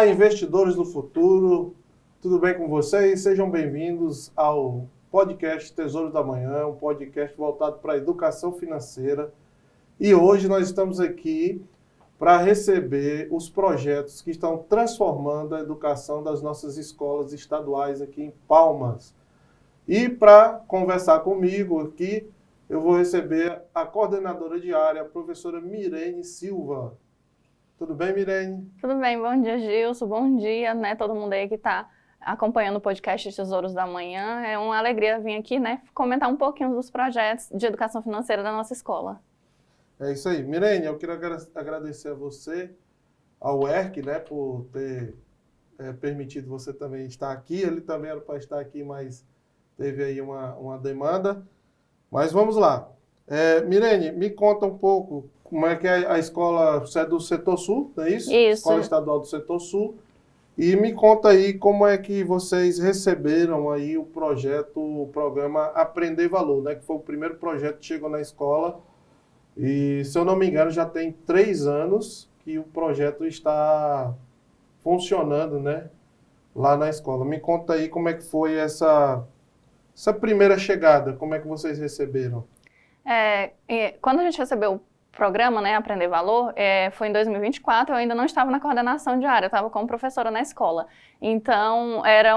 Olá, investidores do futuro, tudo bem com vocês? Sejam bem-vindos ao podcast Tesouro da Manhã, um podcast voltado para a educação financeira. E hoje nós estamos aqui para receber os projetos que estão transformando a educação das nossas escolas estaduais aqui em Palmas. E para conversar comigo aqui, eu vou receber a coordenadora de área, a professora Mirene Silva. Tudo bem, Mirene? Tudo bem, bom dia, Gilson, bom dia, né, todo mundo aí que está acompanhando o podcast Tesouros da Manhã. É uma alegria vir aqui, né, comentar um pouquinho dos projetos de educação financeira da nossa escola. É isso aí. Mirene, eu queria agradecer a você, ao ERC, né, por ter permitido você também estar aqui. Ele também era para estar aqui, mas teve aí uma demanda. Mas vamos lá. Mirene, me conta um pouco como é que é a escola, você é do Setor Sul, não é isso? Isso. Escola Estadual do Setor Sul. E me conta aí como é que vocês receberam aí o projeto, o programa Aprender Valor, né? Que foi o primeiro projeto que chegou na escola. E, se eu não me engano, já tem 3 anos que o projeto está funcionando, né? Lá na escola. Me conta aí como é que foi essa primeira chegada, como é que vocês receberam? Quando a gente recebeu o programa, né, Aprender Valor, foi em 2024, eu ainda não estava na coordenação de área, eu estava como professora na escola. Então, era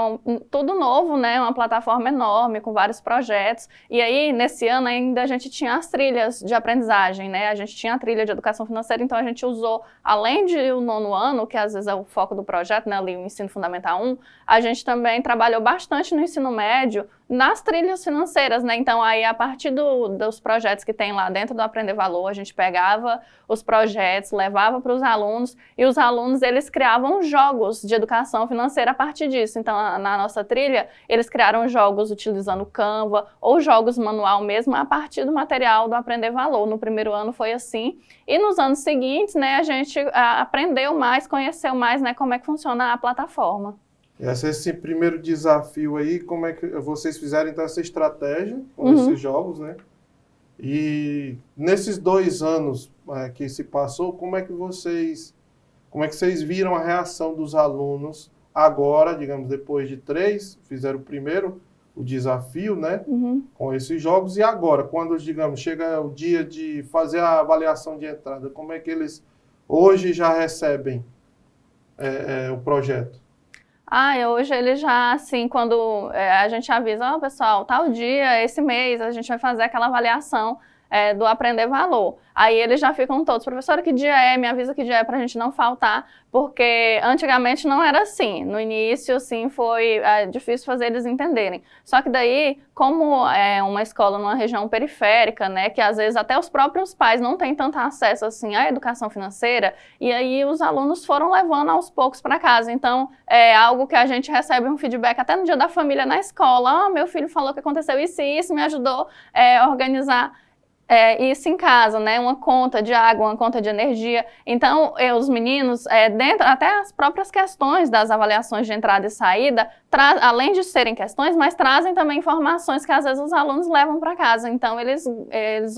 tudo novo, né, uma plataforma enorme, com vários projetos. E aí, nesse ano, ainda a gente tinha as trilhas de aprendizagem, né, a gente tinha a trilha de educação financeira, então a gente usou, além de o 9º ano, que às vezes é o foco do projeto, né, ali o Ensino Fundamental 1, a gente também trabalhou bastante no ensino médio, nas trilhas financeiras, né? Então, aí, a partir dos projetos que tem lá dentro do Aprender Valor, a gente pegava os projetos, levava para os alunos, e os alunos, eles criavam jogos de educação financeira a partir disso. Então, na nossa trilha, eles criaram jogos utilizando Canva, ou jogos manual mesmo, a partir do material do Aprender Valor. No primeiro ano foi assim, e nos anos seguintes, né, a gente aprendeu mais, conheceu mais, né, como é que funciona a plataforma. Esse primeiro desafio aí, como é que vocês fizeram então essa estratégia com esses jogos, né? E nesses 2 anos que se passou, como é que vocês viram a reação dos alunos agora, digamos, depois de 3, fizeram primeiro o desafio, né? Com esses jogos, e agora, quando, digamos, chega o dia de fazer a avaliação de entrada, como é que eles hoje já recebem o projeto? Hoje ele já, assim, quando a gente avisa, pessoal, tal dia, esse mês, a gente vai fazer aquela avaliação do Aprender Valor. Aí eles já ficam todos, professora, que dia é? Me avisa que dia é pra gente não faltar, porque antigamente não era assim. No início, assim, foi difícil fazer eles entenderem. Só que daí, como é uma escola numa região periférica, né, que às vezes até os próprios pais não têm tanto acesso, assim, à educação financeira, e aí os alunos foram levando aos poucos para casa. Então, é algo que a gente recebe um feedback até no dia da família na escola. Meu filho falou que aconteceu isso e isso, me ajudou a organizar isso em casa, né? Uma conta de água, uma conta de energia. Então, os meninos, dentro, até as próprias questões das avaliações de entrada e saída, além de serem questões, mas trazem também informações que às vezes os alunos levam para casa. Então, eles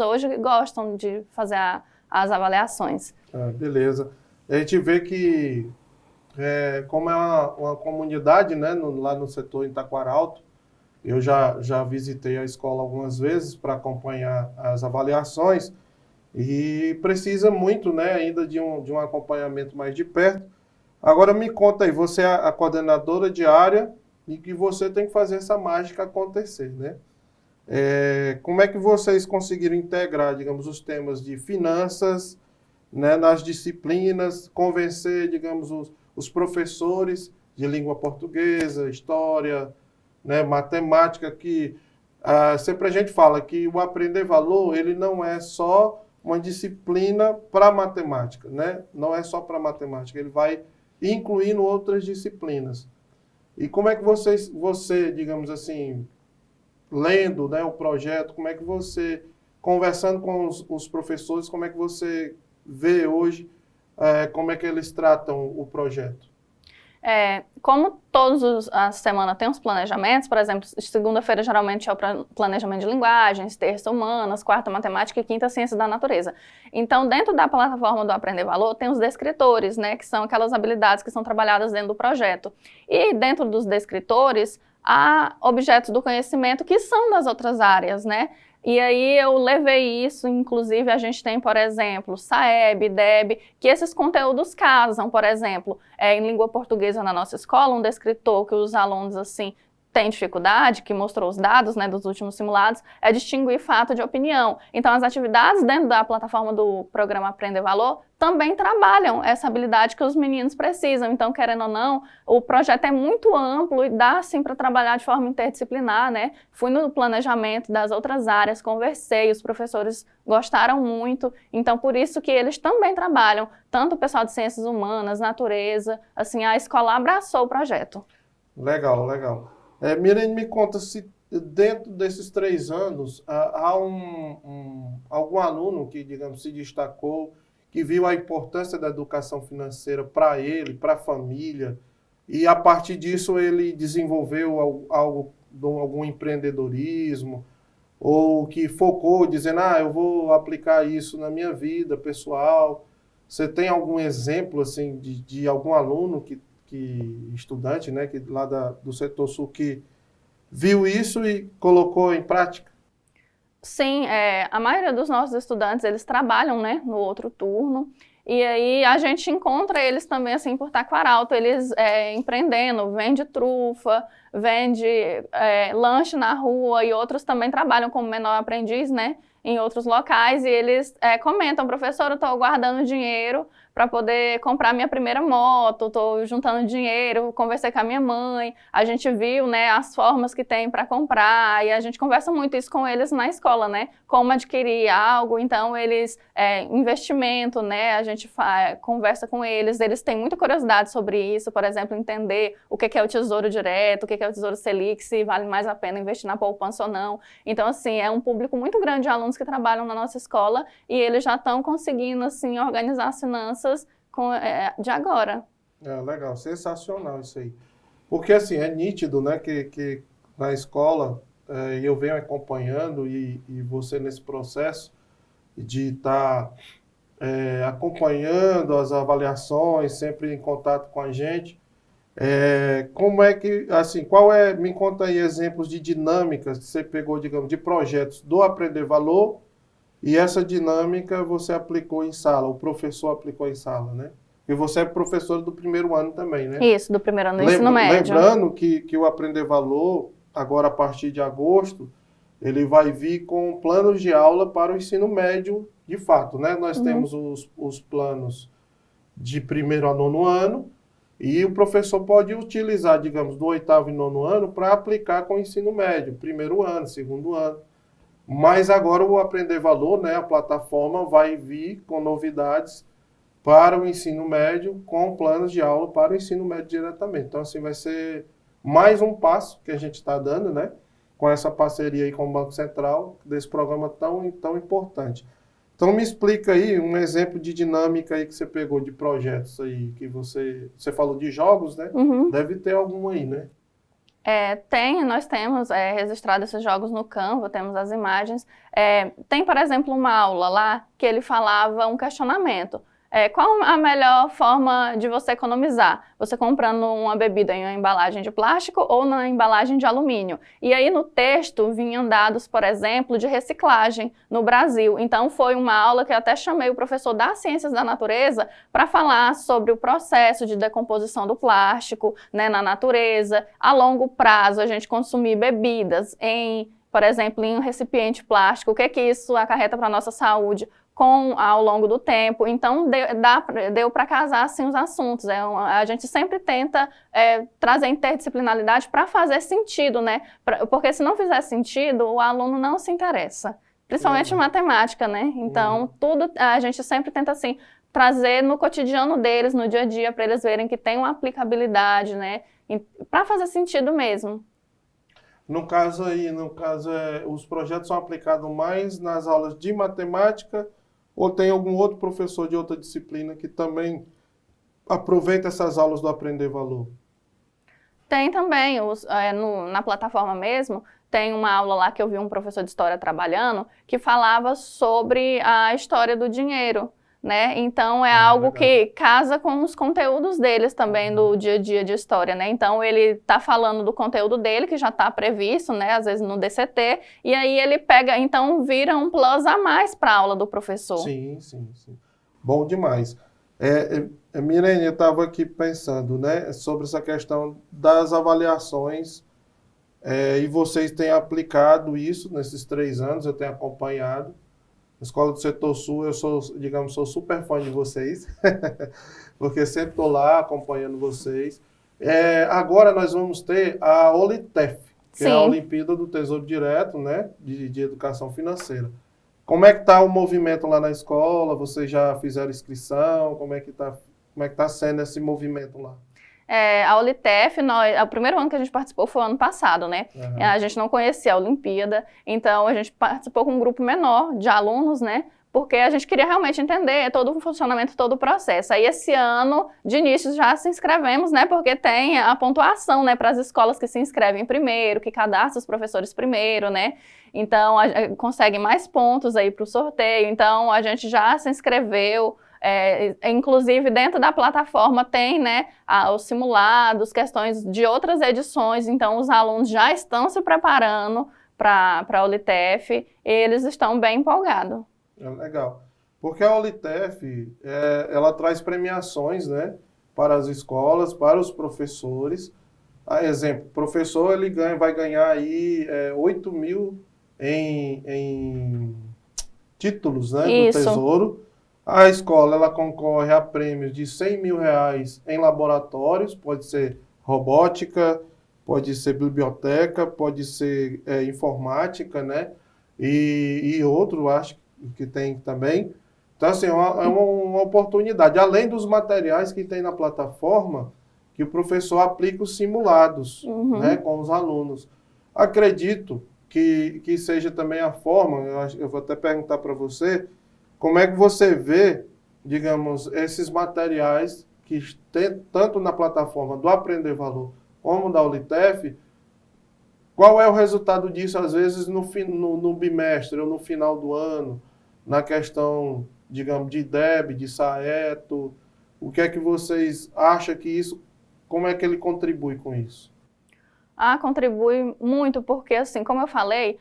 hoje gostam de fazer as avaliações. Beleza. A gente vê que, como é uma comunidade, né, lá no setor em Taquaralto, eu já visitei a escola algumas vezes para acompanhar as avaliações e precisa muito, né, ainda de um acompanhamento mais de perto. Agora me conta aí, você é a coordenadora de área e que você tem que fazer essa mágica acontecer, né? Como é que vocês conseguiram integrar, digamos, os temas de finanças, né, nas disciplinas, convencer, digamos, os professores de língua portuguesa, história, né, matemática, que sempre a gente fala que o Aprender Valor, ele não é só uma disciplina para matemática, né? Não é só para matemática, ele vai incluindo outras disciplinas. E como é que você, digamos assim, lendo, né, o projeto, como é que você, conversando com os professores, como é que você vê hoje, como é que eles tratam o projeto? Como todas as semanas tem os planejamentos, por exemplo, segunda-feira geralmente é o planejamento de linguagens, terça humanas, quarta matemática e quinta ciência da natureza. Então, dentro da plataforma do Aprender Valor, tem os descritores, né, que são aquelas habilidades que são trabalhadas dentro do projeto. E dentro dos descritores, há objetos do conhecimento que são das outras áreas, né? E aí eu levei isso, inclusive a gente tem, por exemplo, SAEB, DEB, que esses conteúdos casam, por exemplo, em língua portuguesa na nossa escola, um descritor que os alunos, assim, têm dificuldade, que mostrou os dados, né, dos últimos simulados, é distinguir fato de opinião. Então, as atividades dentro da plataforma do programa Aprender Valor também trabalham essa habilidade que os meninos precisam. Então, querendo ou não, o projeto é muito amplo e dá, sim, para trabalhar de forma interdisciplinar, né? Fui no planejamento das outras áreas, conversei, os professores gostaram muito. Então, por isso que eles também trabalham, tanto o pessoal de ciências humanas, natureza, assim, a escola abraçou o projeto. Legal, legal. Mirene, me conta se dentro desses 3 anos há algum aluno que, digamos, se destacou, que viu a importância da educação financeira para ele, para a família, e a partir disso ele desenvolveu algum empreendedorismo, ou que focou dizendo, eu vou aplicar isso na minha vida pessoal. Você tem algum exemplo assim de algum aluno estudante, né, que lá do setor sul, que viu isso e colocou em prática? Sim, a maioria dos nossos estudantes, eles trabalham, né, no outro turno, e aí a gente encontra eles também, assim, por Taquaralto, eles empreendendo, vende trufa, vende lanche na rua, e outros também trabalham como menor aprendiz, né, em outros locais, e eles comentam, professor, eu estou guardando dinheiro para poder comprar minha primeira moto, estou juntando dinheiro, conversei com a minha mãe, a gente viu, né, as formas que tem para comprar, e a gente conversa muito isso com eles na escola, né, como adquirir algo, então eles, investimento, né, a gente conversa com eles têm muita curiosidade sobre isso, por exemplo, entender o que é o tesouro direto, o que é o tesouro Selic, se vale mais a pena investir na poupança ou não. Então, assim, é um público muito grande de alunos que trabalham na nossa escola e eles já estão conseguindo, assim, organizar as finanças de agora. Legal, sensacional isso aí. Porque, assim, é nítido, né, que na escola, eu venho acompanhando e você nesse processo de estar acompanhando as avaliações, sempre em contato com a gente. Como é que, assim, me conta aí exemplos de dinâmicas que você pegou, digamos, de projetos do Aprender Valor e essa dinâmica você aplicou em sala, o professor aplicou em sala, né? E você é professor do primeiro ano também, né? Isso, do primeiro ano do ensino médio. Lembrando que o Aprender Valor, agora a partir de agosto, ele vai vir com planos de aula para o ensino médio de fato, né? Nós temos os planos de primeiro a nono ano, e o professor pode utilizar, digamos, do 8º e 9º ano para aplicar com o ensino médio, primeiro ano, segundo ano. Mas agora o Aprender Valor, né, a plataforma vai vir com novidades para o ensino médio, com planos de aula para o ensino médio diretamente. Então, assim, vai ser mais um passo que a gente está dando, né, com essa parceria aí com o Banco Central, desse programa tão importante. Então, me explica aí um exemplo de dinâmica aí que você pegou de projetos aí, que você falou de jogos, né? Deve ter algum aí, né? Nós temos registrado esses jogos no Canva, temos as imagens. Tem, por exemplo, uma aula lá que ele falava um questionamento. Qual a melhor forma de você economizar? Você comprando uma bebida em uma embalagem de plástico ou na embalagem de alumínio? E aí no texto vinham dados, por exemplo, de reciclagem no Brasil. Então foi uma aula que eu até chamei o professor das Ciências da Natureza para falar sobre o processo de decomposição do plástico, né, na natureza. A longo prazo a gente consumir bebidas por exemplo, em um recipiente plástico, o que isso acarreta para a nossa saúde ao longo do tempo. Então, deu para casar assim, os assuntos. A gente sempre tenta trazer interdisciplinaridade para fazer sentido, né? Porque se não fizer sentido, o aluno não se interessa. Principalmente em matemática, né? Então, tudo a gente sempre tenta assim, trazer no cotidiano deles, no dia a dia, para eles verem que tem uma aplicabilidade, né? Para fazer sentido mesmo. No caso, os projetos são aplicados mais nas aulas de matemática ou tem algum outro professor de outra disciplina que também aproveita essas aulas do Aprender Valor? Tem também, na plataforma mesmo, tem uma aula lá que eu vi um professor de história trabalhando, que falava sobre a história do dinheiro, né? Então, é algo Legal. que casa com os conteúdos deles também do dia a dia de história, né? Então, ele está falando do conteúdo dele, que já está previsto, né? Às vezes no DCT, e aí ele pega, então vira um plus a mais para a aula do professor. Sim, sim, sim. Bom demais. Mirene, eu estava aqui pensando, né, sobre essa questão das avaliações, e vocês têm aplicado isso nesses 3 anos, eu tenho acompanhado. Na Escola do Setor Sul, eu sou, digamos, sou super fã de vocês, porque sempre estou lá acompanhando vocês. Agora nós vamos ter a Olitef, que é a Sim. Olimpíada do Tesouro Direto, né, de Educação Financeira. Como é que está o movimento lá na escola? Vocês já fizeram inscrição? Como é que tá sendo esse movimento lá? A Olitef, o primeiro ano que a gente participou foi o ano passado, né? Uhum. A gente não conhecia a Olimpíada, então a gente participou com um grupo menor de alunos, né? Porque a gente queria realmente entender todo o funcionamento, todo o processo. Aí esse ano, de início, já se inscrevemos, né? Porque tem a pontuação, né? Para as escolas que se inscrevem primeiro, que cadastram os professores primeiro, né? Então, consegue mais pontos aí para o sorteio. Então, a gente já se inscreveu. Inclusive, dentro da plataforma tem, né, os simulados, questões de outras edições. Então, os alunos já estão se preparando para a Olitef e eles estão bem empolgados. Legal. Porque a Olitef, ela traz premiações, né, para as escolas, para os professores. Exemplo, o professor ele vai ganhar aí 8 mil em títulos, né, do Isso. Tesouro. A escola ela concorre a prêmios de R$100 mil em laboratórios, pode ser robótica, pode ser biblioteca, pode ser informática, né? E outro, acho que tem também. Então, assim, é uma oportunidade. Além dos materiais que tem na plataforma, que o professor aplica os simulados, né, com os alunos. Acredito que seja também a forma, eu vou até perguntar para você, como é que você vê, digamos, esses materiais que tem tanto na plataforma do Aprender Valor como da Olitef, qual é o resultado disso, às vezes, no bimestre ou no final do ano, na questão, digamos, de IDEB, de SAETO, o que é que vocês acham que isso, como é que ele contribui com isso? Contribui muito, porque assim, como eu falei,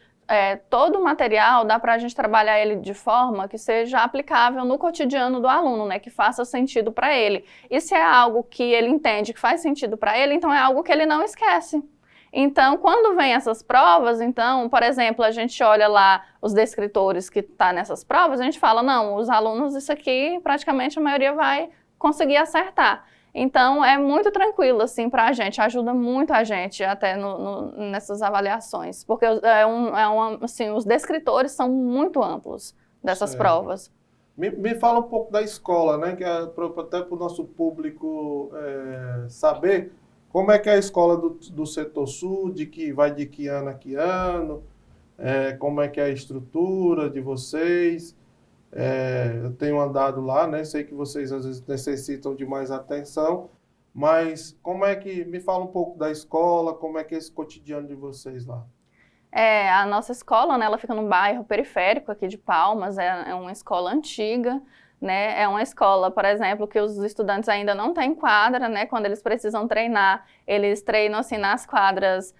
todo o material dá para a gente trabalhar ele de forma que seja aplicável no cotidiano do aluno, né, que faça sentido para ele. E se é algo que ele entende que faz sentido para ele, então é algo que ele não esquece. Então, quando vem essas provas, então, por exemplo, a gente olha lá os descritores que estão nessas provas, a gente fala, não, os alunos, isso aqui, praticamente a maioria vai conseguir acertar. Então, é muito tranquilo, assim, para a gente, ajuda muito a gente até nessas avaliações, porque assim, os descritores são muito amplos dessas Certo. provas. Me fala um pouco da escola, né, que até para o nosso público saber como é que é a escola do Setor Sul, de que ano a que ano, como é que é a estrutura de vocês. Eu tenho andado lá, né? Sei que vocês às vezes necessitam de mais atenção, mas me fala um pouco da escola, como é que é esse cotidiano de vocês lá? A nossa escola, né, ela fica num bairro periférico aqui de Palmas, é uma escola antiga, né? É uma escola, por exemplo, que os estudantes ainda não têm quadra, né? Quando eles precisam treinar, eles treinam assim nas quadras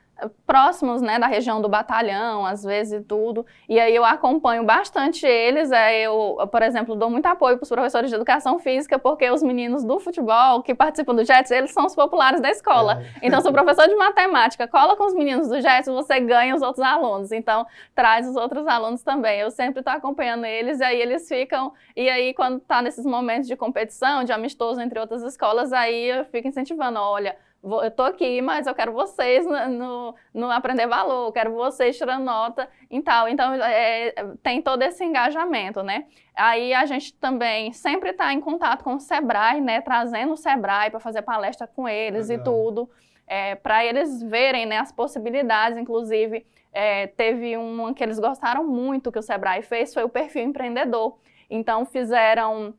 próximos, né, da região do batalhão, às vezes e tudo, e aí eu acompanho bastante eles, eu, por exemplo, dou muito apoio para os professores de educação física, porque os meninos do futebol que participam do JETS, eles são os populares da escola, então se o professor de matemática cola com os meninos do JETS, você ganha os outros alunos, então traz os outros alunos também, eu sempre estou acompanhando eles, e aí eles ficam, e aí quando está nesses momentos de competição, de amistoso entre outras escolas, aí eu fico incentivando, olha, eu tô aqui, mas eu quero vocês no Aprender Valor, eu quero vocês tirando nota e tal. Então, tem todo esse engajamento, né? Aí a gente também sempre está em contato com o Sebrae, né? Trazendo o Sebrae para fazer palestra com eles. Legal. E tudo, para eles verem, né, as possibilidades. Inclusive, teve uma que eles gostaram muito que o Sebrae fez, foi o perfil empreendedor. Então, fizeram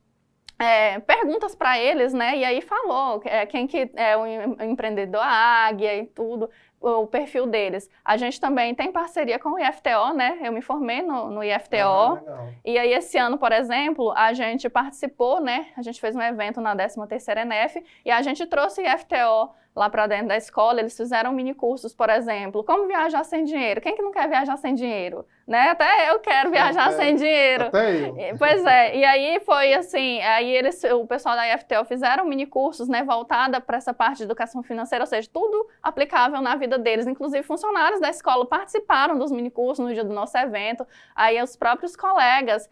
perguntas para eles, né? E aí falou quem que é o empreendedor Águia e tudo, o perfil deles. A gente também tem parceria com o IFTO, né? Eu me formei no IFTO. Legal. E aí esse ano, por exemplo, a gente participou, né? A gente fez um evento na 13ª ENEF e a gente trouxe o IFTO lá para dentro da escola. Eles fizeram mini cursos, por exemplo, como viajar sem dinheiro. Quem que não quer viajar sem dinheiro? Né? Até eu quero viajar sem dinheiro. Até eu. Pois é, e aí foi assim, aí o pessoal da IFTO fizeram mini cursos, né, voltada para essa parte de educação financeira, ou seja, tudo aplicável na vida deles. Inclusive, funcionários da escola participaram dos mini cursos no dia do nosso evento. Aí os próprios colegas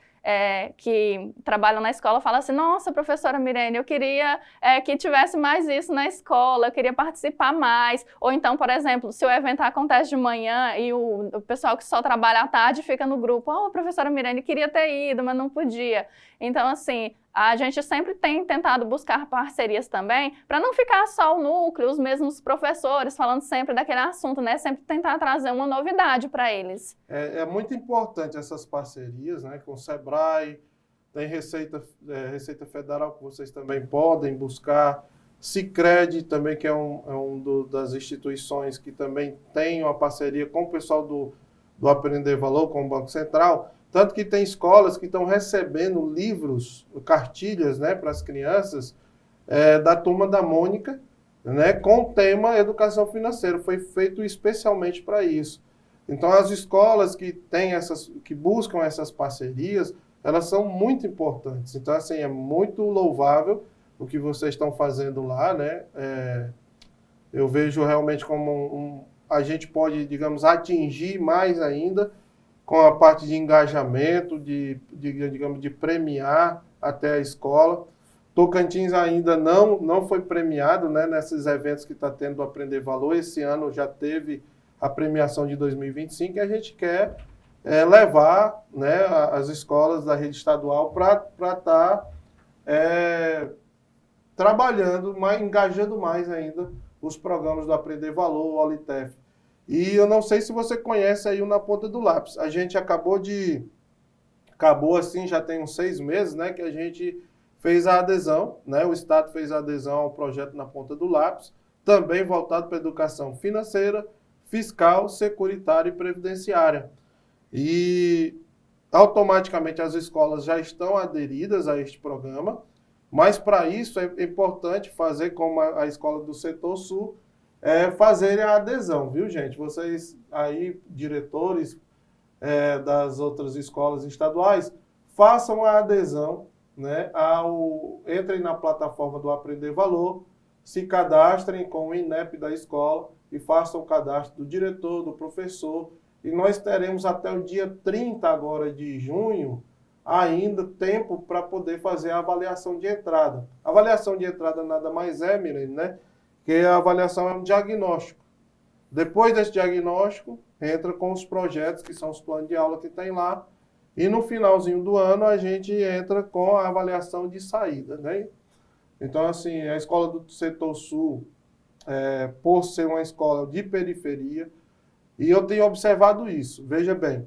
que trabalham na escola falam assim, nossa, professora Mirene, eu queria que tivesse mais isso na escola, eu queria participar mais. Ou então, por exemplo, se o evento acontece de manhã e o pessoal que só trabalha à tarde fica no grupo, professora Mirene, queria ter ido, mas não podia. Então, assim, a gente sempre tem tentado buscar parcerias também, para não ficar só o núcleo, os mesmos professores falando sempre daquele assunto, né? Sempre tentar trazer uma novidade para eles. É muito importante essas parcerias, né, com o Sebrae, tem Receita Federal que vocês também podem buscar, Sicredi também, que é das instituições que também tem uma parceria com o pessoal do Aprender Valor, com o Banco Central, tanto que tem escolas que estão recebendo livros, cartilhas, né, para as crianças, da Turma da Mônica, né, com o tema Educação Financeira, foi feito especialmente para isso. Então, as escolas que buscam essas parcerias, elas são muito importantes. Então, assim, é muito louvável o que vocês estão fazendo lá, né? Eu vejo realmente como a gente pode, digamos, atingir mais ainda com a parte de engajamento, digamos, de premiar até a escola. Tocantins ainda não foi premiado, né, nesses eventos que está tendo do Aprender Valor. Esse ano já teve a premiação de 2025 e a gente quer levar, né, as escolas da rede estadual para estar trabalhando, engajando mais ainda os programas do Aprender Valor, o Olitef. E eu não sei se você conhece aí o Na Ponta do Lápis. A gente acabou assim, já tem uns 6 meses, né, que a gente fez a adesão, né, o Estado fez a adesão ao projeto Na Ponta do Lápis, também voltado para a educação financeira, fiscal, securitária e previdenciária. E automaticamente as escolas já estão aderidas a este programa, mas para isso é importante fazer como a escola do Setor Sul, fazerem a adesão, viu, gente? Vocês aí, diretores das outras escolas estaduais, façam a adesão, né, entrem na plataforma do Aprender Valor, se cadastrem com o INEP da escola e façam o cadastro do diretor, do professor, e nós teremos até o dia 30 agora de junho ainda tempo para poder fazer a avaliação de entrada. A avaliação de entrada nada mais Mirene, né? Que a avaliação é um diagnóstico. Depois desse diagnóstico, entra com os projetos, que são os planos de aula que tem lá, e no finalzinho do ano a gente entra com a avaliação de saída, né? Então, assim, a escola do Setor Sul, por ser uma escola de periferia, e eu tenho observado isso, veja bem,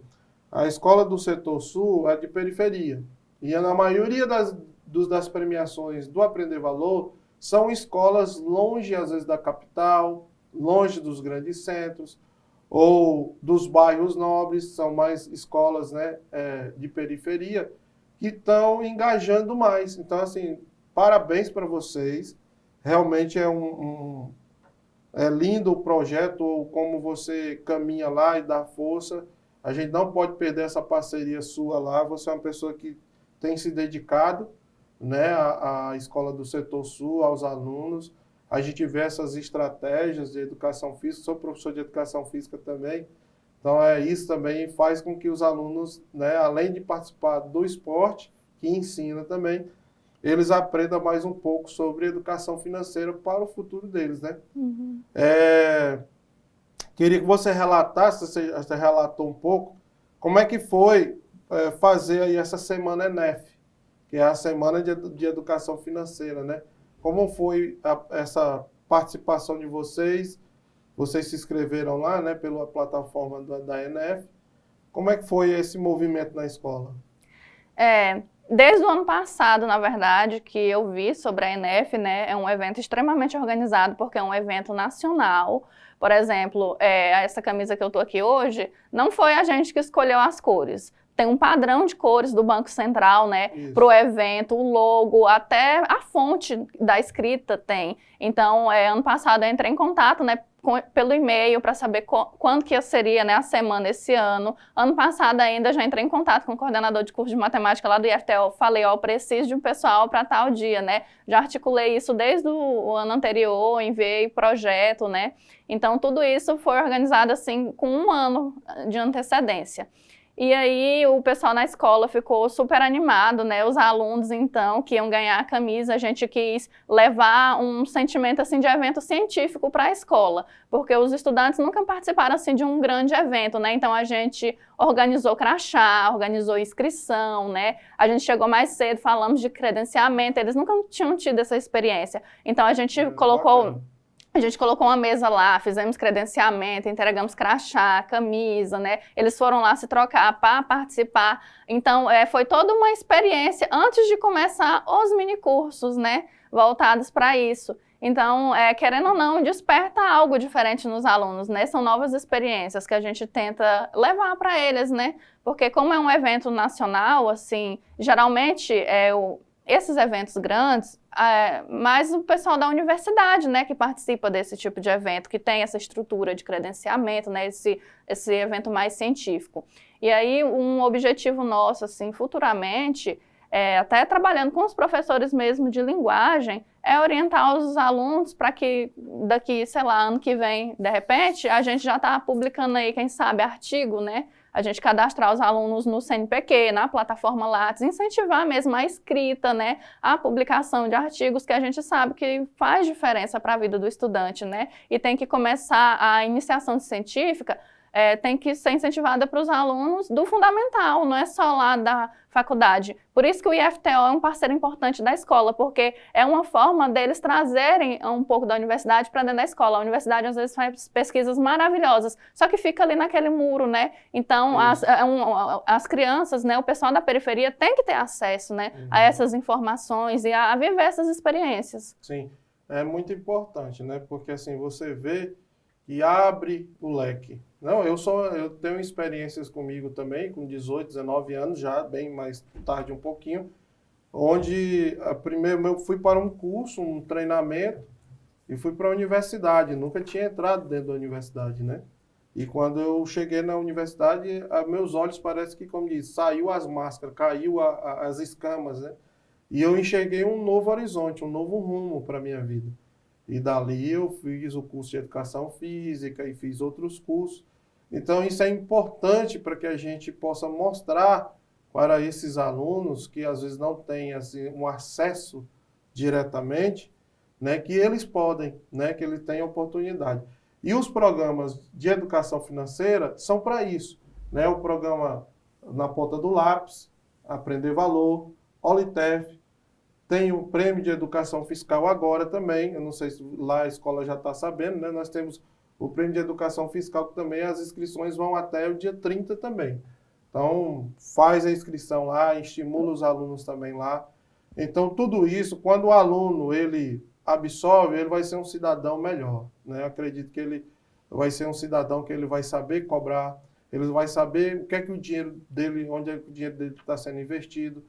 a escola do Setor Sul é de periferia, e na maioria das premiações do Aprender Valor, são escolas longe, às vezes, da capital, longe dos grandes centros, ou dos bairros nobres, são mais escolas, né, de periferia, que estão engajando mais. Então, assim, parabéns para vocês, realmente é lindo o projeto, ou como você caminha lá e dá força. A gente não pode perder essa parceria sua lá. Você é uma pessoa que tem se dedicado, né, à escola do Setor Sul, aos alunos. A gente vê essas estratégias de educação física. Sou professor de educação física também. Então, isso também faz com que os alunos, né, além de participar do esporte, que ensina também, eles aprendam mais um pouco sobre educação financeira para o futuro deles, né? Uhum. Queria que você relatasse, você relatou um pouco, como é que foi fazer aí essa semana ENEF, que é a Semana de Educação Financeira, né? Como foi essa participação de vocês? Vocês se inscreveram lá, né, pela plataforma da ENEF. Como é que foi esse movimento na escola? Desde o ano passado, na verdade, que eu vi sobre a ENEF, né, é um evento extremamente organizado, porque é um evento nacional. Por exemplo, essa camisa que eu estou aqui hoje, não foi a gente que escolheu as cores. Tem um padrão de cores do Banco Central, né, para o evento, o logo, até a fonte da escrita tem. Então, ano passado eu entrei em contato, né, pelo e-mail para saber quando que seria, né, a semana esse ano. Ano passado ainda já entrei em contato com o coordenador de curso de matemática lá do IFTO, falei, ó, preciso de um pessoal para tal dia, né? Já articulei isso desde o ano anterior, enviei projeto, né? Então tudo isso foi organizado assim com um ano de antecedência. E aí o pessoal na escola ficou super animado, né? Os alunos, então, que iam ganhar a camisa, a gente quis levar um sentimento, assim, de evento científico para a escola, porque os estudantes nunca participaram, assim, de um grande evento, né? Então, a gente organizou crachá, organizou inscrição, né? A gente chegou mais cedo, falamos de credenciamento, eles nunca tinham tido essa experiência. Então, a gente colocou... Bacana. A gente colocou uma mesa lá, fizemos credenciamento, entregamos crachá, camisa, né? Eles foram lá se trocar para participar. Então, foi toda uma experiência antes de começar os minicursos, né? Voltados para isso. Então, querendo ou não, desperta algo diferente nos alunos, né? São novas experiências que a gente tenta levar para eles, né? Porque como é um evento nacional, assim, geralmente esses eventos grandes, mais o pessoal da universidade, né, que participa desse tipo de evento, que tem essa estrutura de credenciamento, né, esse evento mais científico. E aí, um objetivo nosso, assim, futuramente, até trabalhando com os professores mesmo de linguagem, é orientar os alunos para que daqui, sei lá, ano que vem, de repente, a gente já está publicando aí, quem sabe, artigo, né, a gente cadastrar os alunos no CNPq, na plataforma Lattes, incentivar mesmo a escrita, né, a publicação de artigos que a gente sabe que faz diferença para a vida do estudante, né, e tem que começar a iniciação científica, tem que ser incentivada para os alunos do fundamental, não é só lá da faculdade. Por isso que o IFTO é um parceiro importante da escola, porque é uma forma deles trazerem um pouco da universidade para dentro da escola. A universidade, às vezes, faz pesquisas maravilhosas, só que fica ali naquele muro, né? Então, as crianças, né, o pessoal da periferia tem que ter acesso, né, a essas informações e a viver essas experiências. Sim, é muito importante, né? Porque, assim, você vê e abre o leque. Não, eu tenho experiências comigo também, com 18, 19 anos, já bem mais tarde um pouquinho, onde eu fui para um curso, um treinamento, e fui para a universidade. Nunca tinha entrado dentro da universidade, né? E quando eu cheguei na universidade, meus olhos parece que, como diz, saiu as máscaras, caiu as escamas, né? E eu enxerguei um novo horizonte, um novo rumo para a minha vida. E dali eu fiz o curso de Educação Física e fiz outros cursos. Então, isso é importante para que a gente possa mostrar para esses alunos que às vezes não têm assim, um acesso diretamente, né, que eles podem, né, que eles têm oportunidade. E os programas de educação financeira são para isso, né? O programa Na Ponta do Lápis, Aprender Valor, Olitef, tem o prêmio de educação fiscal agora também, eu não sei se lá a escola já está sabendo, né? Nós temos o prêmio de educação fiscal, que também as inscrições vão até o dia 30 também. Então, faz a inscrição lá, estimula os alunos também lá. Então, tudo isso, quando o aluno ele absorve, ele vai ser um cidadão melhor, né? Eu acredito que ele vai ser um cidadão que ele vai saber cobrar, ele vai saber o que é que o dinheiro dele, onde é que o dinheiro dele está sendo investido,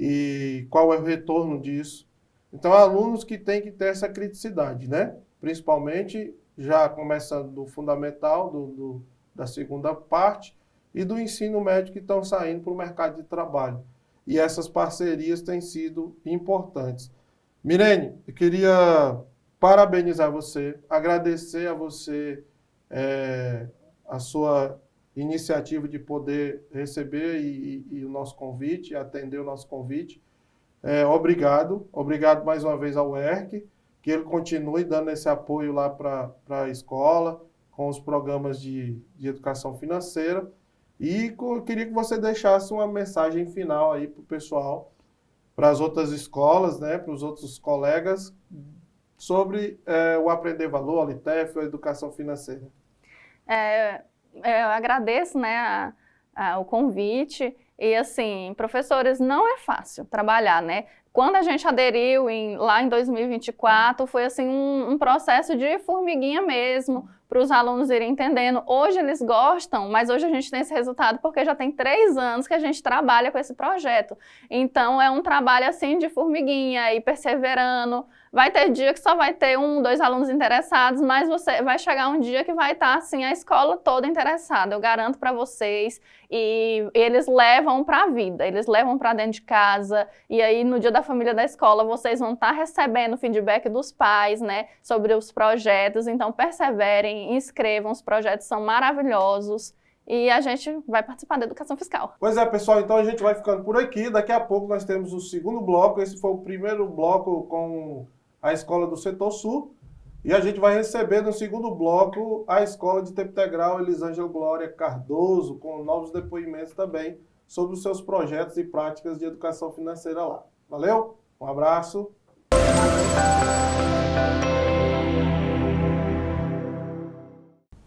e qual é o retorno disso. Então, alunos que têm que ter essa criticidade, né? Principalmente, já começando do fundamental, da segunda parte, e do ensino médio que estão saindo para o mercado de trabalho. E essas parcerias têm sido importantes. Mirene, eu queria parabenizar você, agradecer a você a sua iniciativa de poder receber e o nosso convite, atender o nosso convite. Obrigado mais uma vez ao ERC, que ele continue dando esse apoio lá para a escola, com os programas de educação financeira. E eu queria que você deixasse uma mensagem final aí para o pessoal, para as outras escolas, né, para os outros colegas, sobre o Aprender Valor, a Olitef, a educação financeira. Eu agradeço, né, o convite E assim, professores, não é fácil trabalhar, né? Quando a gente aderiu lá em 2024, foi assim um processo de formiguinha mesmo, para os alunos irem entendendo. Hoje eles gostam, mas hoje a gente tem esse resultado porque já tem 3 anos que a gente trabalha com esse projeto. Então é um trabalho assim de formiguinha e perseverando. Vai ter dia que só vai ter 1, 2 alunos interessados, mas vai chegar um dia que vai estar assim a escola toda interessada. Eu garanto para vocês. E eles levam para a vida, eles levam para dentro de casa. E aí no dia da família da escola vocês vão estar recebendo feedback dos pais, né, sobre os projetos. Então perseverem, inscrevam, os projetos são maravilhosos. E a gente vai participar da educação fiscal. Pois é, pessoal, então a gente vai ficando por aqui. Daqui a pouco nós temos o segundo bloco. Esse foi o primeiro bloco com a Escola do Setor Sul. E a gente vai receber no segundo bloco a Escola de Tempo Integral Elisângela Glória Cardoso, com novos depoimentos também sobre os seus projetos e práticas de educação financeira lá. Valeu? Um abraço.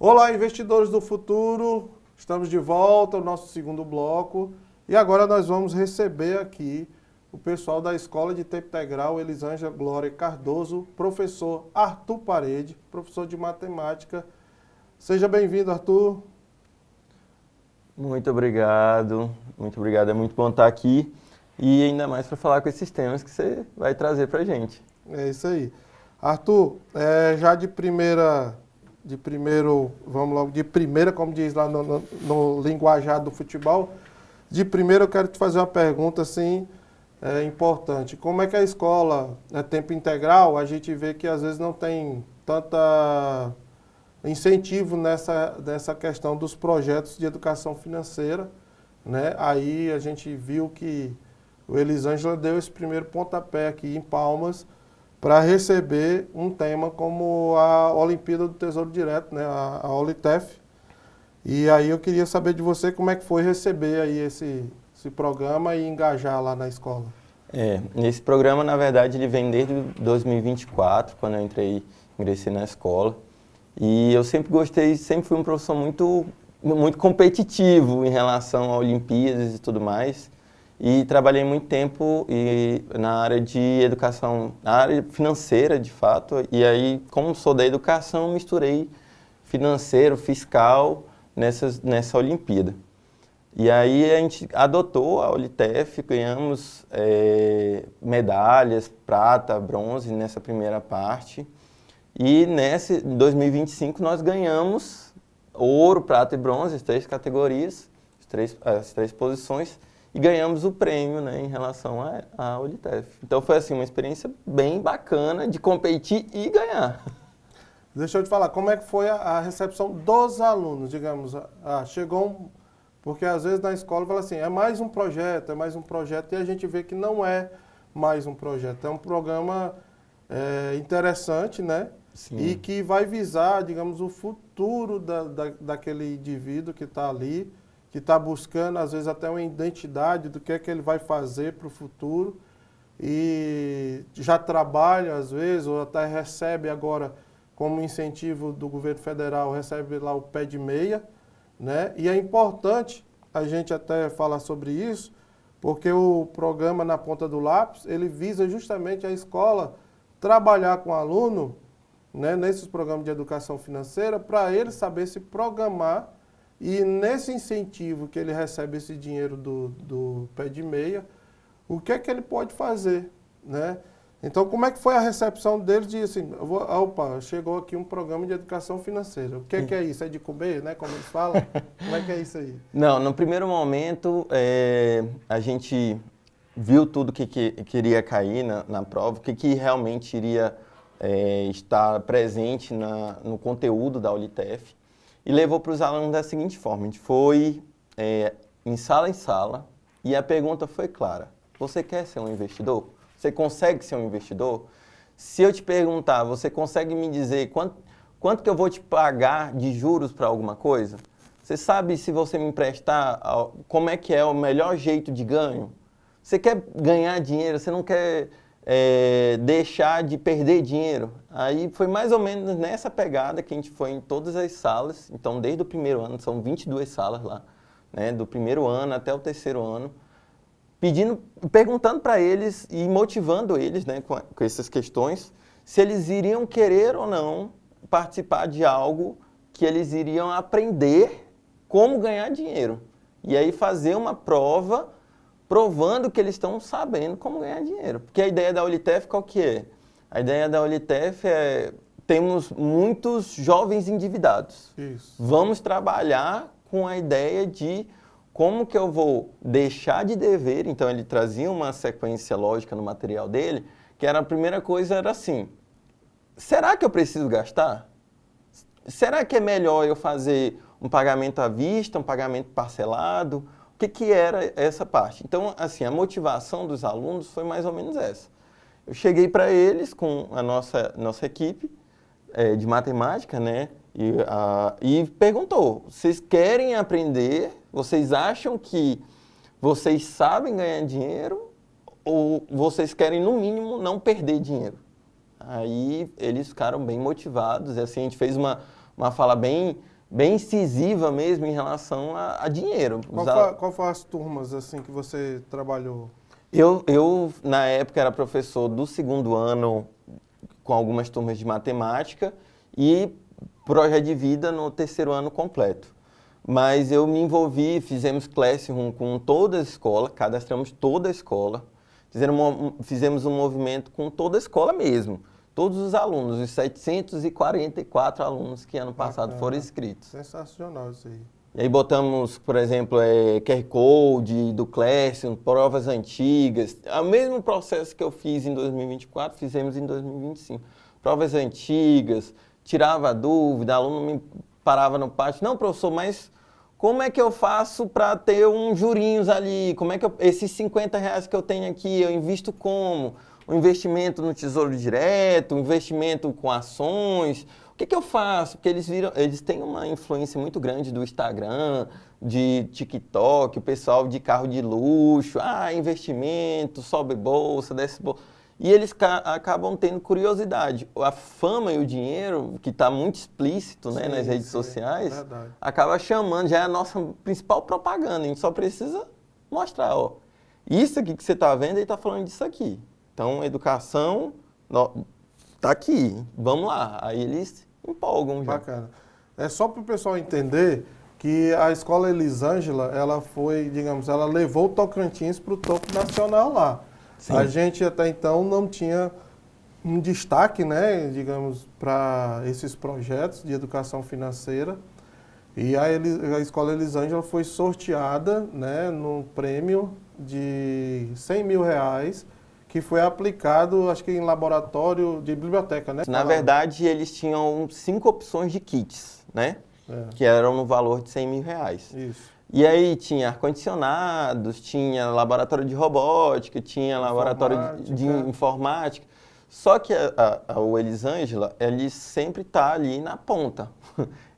Olá, investidores do futuro. Estamos de volta ao nosso segundo bloco. E agora nós vamos receber aqui o pessoal da Escola de Tempo Integral Elisângela Glória Cardoso, professor Arthur Parede, professor de matemática. Seja bem-vindo, Arthur. Muito obrigado, é muito bom estar aqui e ainda mais para falar com esses temas que você vai trazer para a gente. É isso aí. Arthur, já de primeira, como diz lá no linguajar do futebol, de primeira eu quero te fazer uma pergunta assim, importante. Como é que a escola é tempo integral? A gente vê que às vezes não tem tanta incentivo nessa questão dos projetos de educação financeira, né? Aí a gente viu que o Elisângela deu esse primeiro pontapé aqui em Palmas para receber um tema como a Olimpíada do Tesouro Direto, né? A Olitef. E aí eu queria saber de você como é que foi receber aí esse programa e engajar lá na escola. Esse programa, na verdade, ele vem desde 2024, quando eu ingressei na escola. E eu sempre fui um professor muito, muito competitivo em relação a Olimpíadas e tudo mais. E trabalhei muito tempo na área de educação, na área financeira, de fato. E aí, como sou da educação, misturei financeiro, fiscal nessa Olimpíada. E aí a gente adotou a Olitef, ganhamos medalhas, prata, bronze nessa primeira parte. E em 2025 nós ganhamos ouro, prata e bronze, as 3 categorias, as 3 posições, e ganhamos o prêmio, né, em relação à Olitef. Então foi assim, uma experiência bem bacana de competir e ganhar. Deixa eu te falar, como é que foi a recepção dos alunos, digamos, porque às vezes na escola fala assim, é mais um projeto, e a gente vê que não é mais um projeto, é um programa interessante, né? Sim. E que vai visar, digamos, o futuro daquele indivíduo que está ali, que está buscando, às vezes, até uma identidade do que é que ele vai fazer para o futuro, e já trabalha, às vezes, ou até recebe agora, como incentivo do governo federal, recebe lá o pé de meia, né? E é importante a gente até falar sobre isso, porque o programa Na Ponta do Lápis, ele visa justamente a escola trabalhar com o aluno, né, nesses programas de educação financeira, para ele saber se programar e nesse incentivo que ele recebe esse dinheiro do pé de meia, o que é que ele pode fazer, né? Então, como é que foi a recepção deles de assim, chegou aqui um programa de educação financeira. O que é isso? É de comer, né? Como eles falam? Como é que é isso aí? Não, no primeiro momento, a gente viu tudo que iria cair na prova, o que realmente iria estar presente no conteúdo da Olitef, e levou para os alunos da seguinte forma: a gente foi em sala, e a pergunta foi clara: você quer ser um investidor? Você consegue ser um investidor? Se eu te perguntar, você consegue me dizer quanto que eu vou te pagar de juros para alguma coisa? Você sabe, se você me emprestar, como é que é o melhor jeito de ganho? Você quer ganhar dinheiro, você não quer deixar de perder dinheiro? Aí foi mais ou menos nessa pegada que a gente foi em todas as salas. Então, desde o primeiro ano, são 22 salas lá né, do primeiro ano até o terceiro ano, perguntando para eles e motivando eles, né, com essas questões, se eles iriam querer ou não participar de algo que eles iriam aprender como ganhar dinheiro. E aí fazer uma prova provando que eles estão sabendo como ganhar dinheiro. Porque a ideia da Olitef qual que é? A ideia da Olitef é, temos muitos jovens endividados. Isso. Vamos trabalhar com a ideia de como que eu vou deixar de dever. Então ele trazia uma sequência lógica no material dele, que era a primeira coisa era assim, será que eu preciso gastar? Será que é melhor eu fazer um pagamento à vista, um pagamento parcelado? O que era essa parte? Então, assim, a motivação dos alunos foi mais ou menos essa. Eu cheguei para eles com a nossa equipe de matemática, né? E perguntou, vocês querem aprender? Vocês acham que vocês sabem ganhar dinheiro? Ou vocês querem, no mínimo, não perder dinheiro? Aí eles ficaram bem motivados. E assim, a gente fez uma fala bem incisiva mesmo em relação a dinheiro. Qual foram as turmas assim que você trabalhou? Eu, na época, era professor do segundo ano com algumas turmas de matemática e projeto de vida no terceiro ano completo. Mas eu me envolvi, fizemos classroom com toda a escola, cadastramos toda a escola, fizemos um movimento com toda a escola mesmo. Todos os alunos, os 744 alunos que ano passado foram inscritos. Sensacional isso aí. E aí botamos, por exemplo, QR Code do Classroom, provas antigas. O mesmo processo que eu fiz em 2024, fizemos em 2025. Provas antigas, tirava dúvida, aluno me parava no pátio. Não, professor, mas como é que eu faço para ter uns jurinhos ali? Como é que esses R$50 que eu tenho aqui, eu invisto como? Um investimento no Tesouro Direto, um investimento com ações. O que eu faço? Porque eles têm uma influência muito grande do Instagram, de TikTok, o pessoal de carro de luxo, investimento, sobe bolsa, desce bolsa. E eles acabam tendo curiosidade. A fama e o dinheiro, que está muito explícito, né, nas redes sociais, acaba chamando, já é a nossa principal propaganda. A gente só precisa mostrar, ó, isso aqui que você está vendo, ele está falando disso aqui. Então, educação tá aqui, vamos lá. Aí eles empolgam já. Bacana. É só para o pessoal entender que a escola Elisângela, ela foi, digamos, ela levou o Tocantins para o topo nacional lá. Sim. A gente até então não tinha um destaque, né, digamos, para esses projetos de educação financeira. E a escola Elisângela foi sorteada, né, num prêmio de R$100 mil, que foi aplicado, acho que em laboratório de biblioteca, né? Na verdade, eles tinham 5 opções de kits, né? Que eram no valor de R$100 mil. Isso. E aí tinha ar-condicionados, tinha laboratório de robótica, tinha laboratório de informática. Só que o Elisângela, ele sempre está ali na ponta.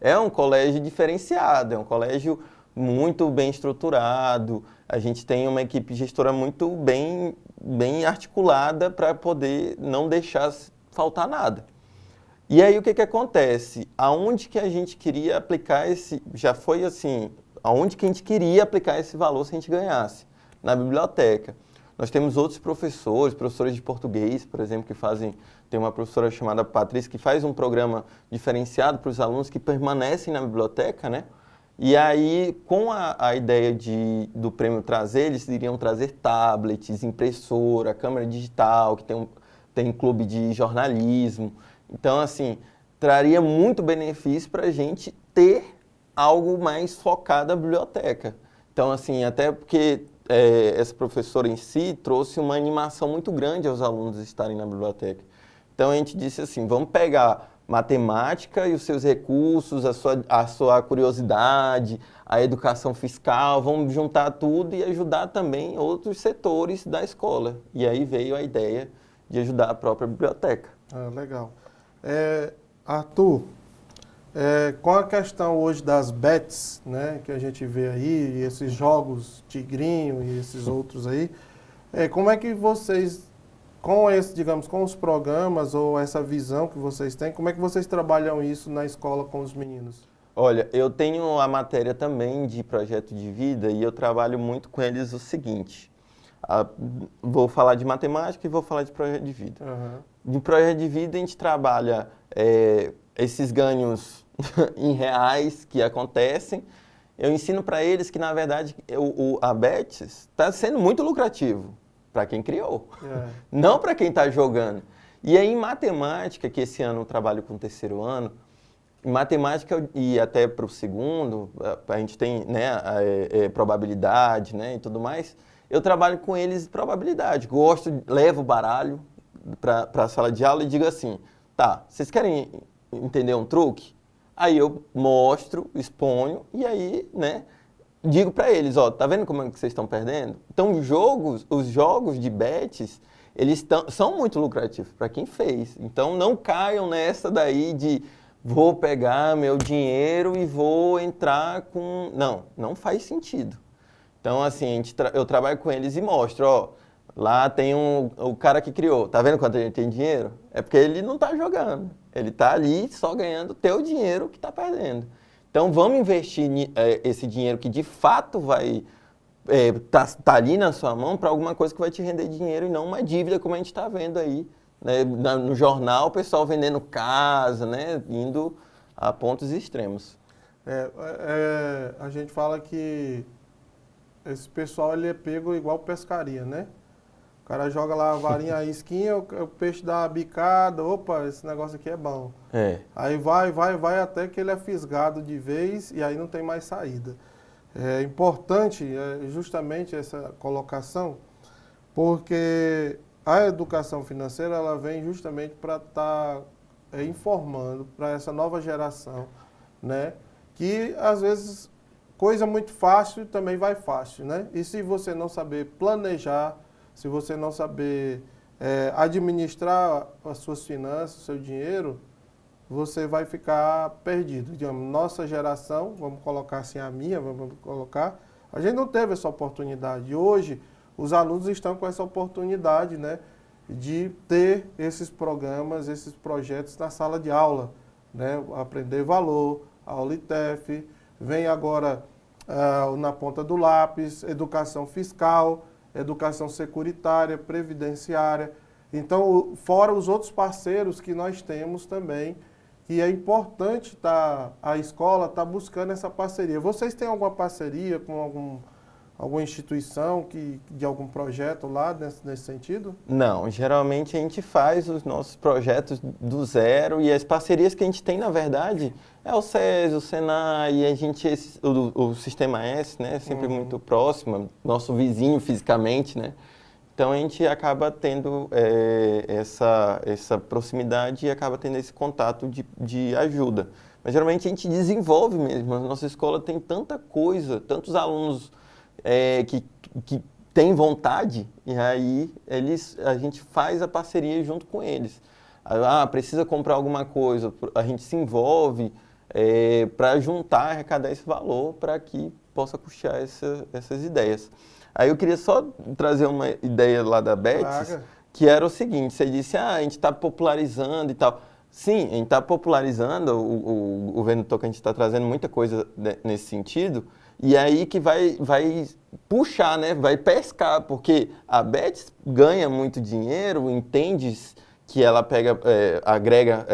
É um colégio diferenciado, é um colégio muito bem estruturado. A gente tem uma equipe gestora muito bem articulada para poder não deixar faltar nada. E aí o que acontece? Aonde que a gente queria aplicar já foi assim, aonde que a gente queria aplicar esse valor se a gente ganhasse? Na biblioteca. Nós temos outros professores de português, por exemplo, tem uma professora chamada Patrícia que faz um programa diferenciado para os alunos que permanecem na biblioteca, né? E aí, com a ideia do prêmio trazer, eles iriam trazer tablets, impressora, câmera digital, que tem clube de jornalismo. Então, assim, traria muito benefício para a gente ter algo mais focado na biblioteca. Então, assim, até porque essa professora em si trouxe uma animação muito grande aos alunos estarem na biblioteca. Então, a gente disse assim, vamos pegar matemática e os seus recursos, a sua curiosidade, a educação fiscal, vamos juntar tudo e ajudar também outros setores da escola. E aí veio a ideia de ajudar a própria biblioteca. Legal. Arthur, com a questão hoje das bets, né, que a gente vê aí, esses jogos Tigrinho e esses outros aí, como é que vocês, com os programas ou essa visão que vocês têm, como é que vocês trabalham isso na escola com os meninos? Olha, eu tenho a matéria também de projeto de vida e eu trabalho muito com eles o seguinte. Vou falar de matemática e vou falar de projeto de vida. De projeto de vida a gente trabalha esses ganhos em reais que acontecem. Eu ensino para eles que, na verdade, a Bets está sendo muito lucrativo para quem criou, não para quem está jogando. E aí, em matemática, que esse ano eu trabalho com o terceiro ano, em matemática e até para o segundo, a gente tem, né, probabilidade, né, e tudo mais, eu trabalho com eles probabilidade. Levo o baralho para a sala de aula e digo assim, tá, vocês querem entender um truque? Aí eu mostro, exponho e aí, né, digo para eles, ó, tá vendo como é que vocês estão perdendo? Então, os jogos de bets, eles são muito lucrativos para quem fez. Então, não caiam nessa daí de vou pegar meu dinheiro e vou entrar com... Não faz sentido. Então, assim, eu trabalho com eles e mostro, ó, lá tem o cara que criou. Tá vendo quanto a gente tem dinheiro? É porque ele não tá jogando. Ele tá ali só ganhando o teu dinheiro que tá perdendo. Então, vamos investir esse dinheiro que de fato vai tá ali na sua mão para alguma coisa que vai te render dinheiro e não uma dívida como a gente está vendo aí, né? No jornal, o pessoal vendendo casa, né? Indo a pontos extremos. A gente fala que esse pessoal ele é pego igual pescaria, né? O cara joga lá a varinha, a isquinha, o peixe dá uma bicada, opa, esse negócio aqui é bom. Aí vai até que ele é fisgado de vez e aí não tem mais saída. É importante justamente essa colocação, porque a educação financeira ela vem justamente para estar informando para essa nova geração, né? Que às vezes coisa muito fácil também vai fácil, né? E se você não saber planejar, se você não saber administrar as suas finanças, o seu dinheiro, você vai ficar perdido. Digamos, nossa geração, vamos colocar assim a minha, a gente não teve essa oportunidade. Hoje, os alunos estão com essa oportunidade, né, de ter esses programas, esses projetos na sala de aula, né, aprender valor, aula ITEF, vem agora na ponta do lápis, educação fiscal, educação securitária, previdenciária. Então, fora os outros parceiros que nós temos também, que é importante a escola estar buscando essa parceria. Vocês têm alguma parceria com alguma instituição de algum projeto lá nesse sentido? Não, geralmente a gente faz os nossos projetos do zero e as parcerias que a gente tem, na verdade, é o SESI, o Senai, e o Sistema S, né, sempre muito próximo, nosso vizinho fisicamente, né? Então a gente acaba tendo essa proximidade e acaba tendo esse contato de ajuda. Mas geralmente a gente desenvolve mesmo. A nossa escola tem tanta coisa, tantos alunos que têm vontade, e aí a gente faz a parceria junto com eles. Precisa comprar alguma coisa, a gente se envolve para juntar, arrecadar esse valor para que possa custear essas ideias. Aí eu queria só trazer uma ideia lá da Bets, que era o seguinte, você disse, a gente está popularizando e tal. Sim, a gente está popularizando, o governo Tocantins está trazendo muita coisa nesse sentido, e aí que vai puxar, né? Vai pescar, porque a Bets ganha muito dinheiro, entende que ela agrega,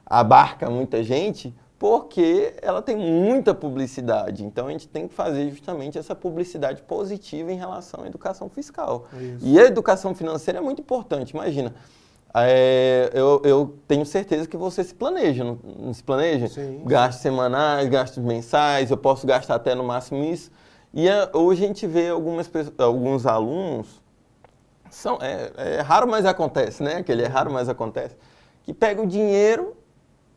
abarca muita gente, porque ela tem muita publicidade. Então, a gente tem que fazer justamente essa publicidade positiva em relação à educação fiscal. Isso. E a educação financeira é muito importante. Imagina, eu tenho certeza que você se planeja, não se planeja? Sim. Gastos semanais, gastos mensais, eu posso gastar até no máximo isso. E hoje a gente vê alguns alunos, é raro, mas acontece, né? Aquele é raro, mas acontece, que pega o dinheiro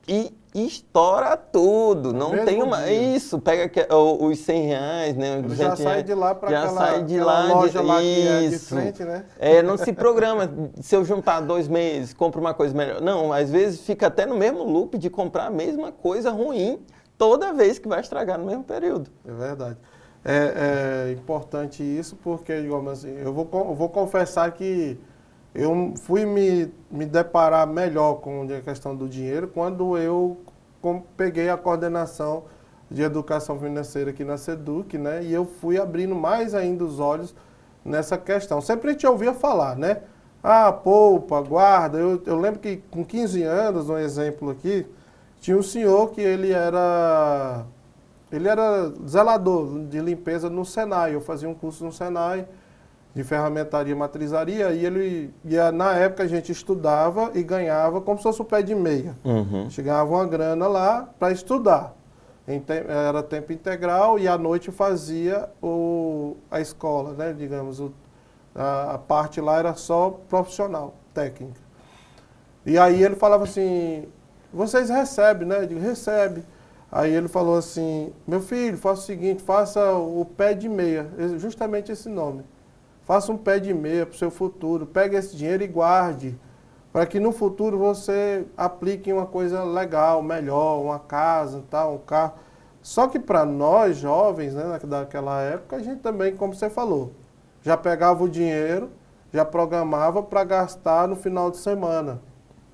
e estoura tudo, não tem uma... Isso, pega os R$100, né? Ele já sai de lá para aquela loja lá que é de frente, né? Não se programa, se eu juntar 2 meses, compro uma coisa melhor. Não, às vezes fica até no mesmo loop de comprar a mesma coisa ruim toda vez que vai estragar no mesmo período. É verdade. É importante isso porque, digamos assim, eu vou confessar que eu fui me deparar melhor com a questão do dinheiro quando eu peguei a coordenação de educação financeira aqui na SEDUC, né? E eu fui abrindo mais ainda os olhos nessa questão. Sempre a gente ouvia falar, né? Ah, poupa, guarda. Eu lembro que com 15 anos, um exemplo aqui, tinha um senhor que ele era zelador de limpeza no Senai. Eu fazia um curso no Senai de ferramentaria e matrizaria, na época a gente estudava e ganhava como se fosse o pé de meia. Chegava uma grana lá para estudar. Era tempo integral e à noite fazia a escola, né? Digamos, a parte lá era só profissional, técnica. E aí ele falava assim, vocês recebem, né? Eu digo, recebe. Aí ele falou assim, meu filho, faça o seguinte, faça o pé de meia, justamente esse nome. Faça um pé de meia para o seu futuro, pegue esse dinheiro e guarde, para que no futuro você aplique em uma coisa legal, melhor, uma casa, tal, um carro. Só que para nós jovens, né, daquela época, a gente também, como você falou, já pegava o dinheiro, já programava para gastar no final de semana,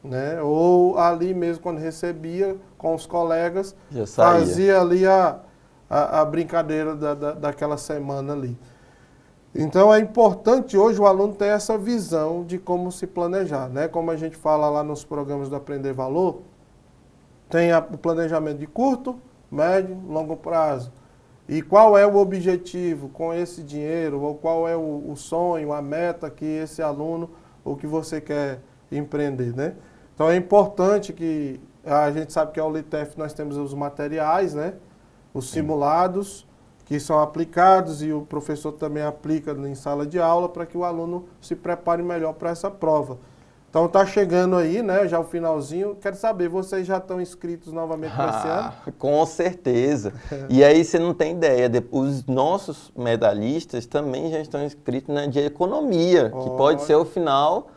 né? Ou ali mesmo quando recebia com os colegas, fazia ali a brincadeira daquela semana ali. Então é importante hoje o aluno ter essa visão de como se planejar, né? Como a gente fala lá nos programas do Aprender Valor, tem o planejamento de curto, médio, longo prazo. E qual é o objetivo com esse dinheiro, ou qual é o sonho, a meta que esse aluno, ou que você quer empreender, né? Então é importante que, a gente sabe que a Olitef nós temos os materiais, né? Os simulados, que são aplicados e o professor também aplica em sala de aula para que o aluno se prepare melhor para essa prova. Então está chegando aí, né, já o finalzinho. Quero saber, vocês já estão inscritos novamente para esse ano? Com certeza. E aí você não tem ideia, os nossos medalhistas também já estão inscritos na de economia, que pode ser o final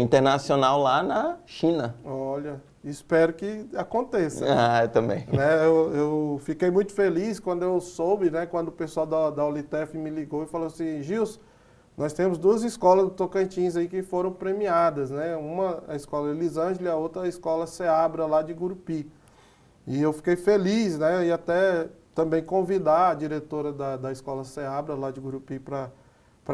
internacional lá na China. Olha, espero que aconteça. Eu também. Né, eu fiquei muito feliz quando eu soube, né, quando o pessoal da Olitef me ligou e falou assim, Gilson, nós temos 2 escolas do Tocantins aí que foram premiadas, né? Uma a escola Elisângela e a outra a escola Seabra lá de Gurupi. E eu fiquei feliz, né? E até também convidar a diretora da escola Seabra lá de Gurupi para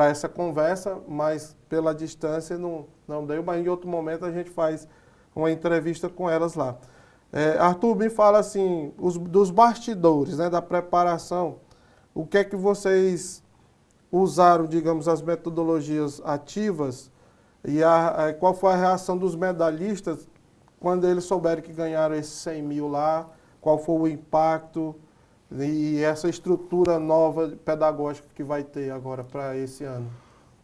essa conversa, mas pela distância não deu, mas em outro momento a gente faz uma entrevista com elas lá. Arthur, me fala assim, dos bastidores, né, da preparação, o que é que vocês usaram, digamos, as metodologias ativas e qual foi a reação dos medalhistas quando eles souberam que ganharam esses 100 mil lá, qual foi o impacto e essa estrutura nova pedagógica que vai ter agora para esse ano?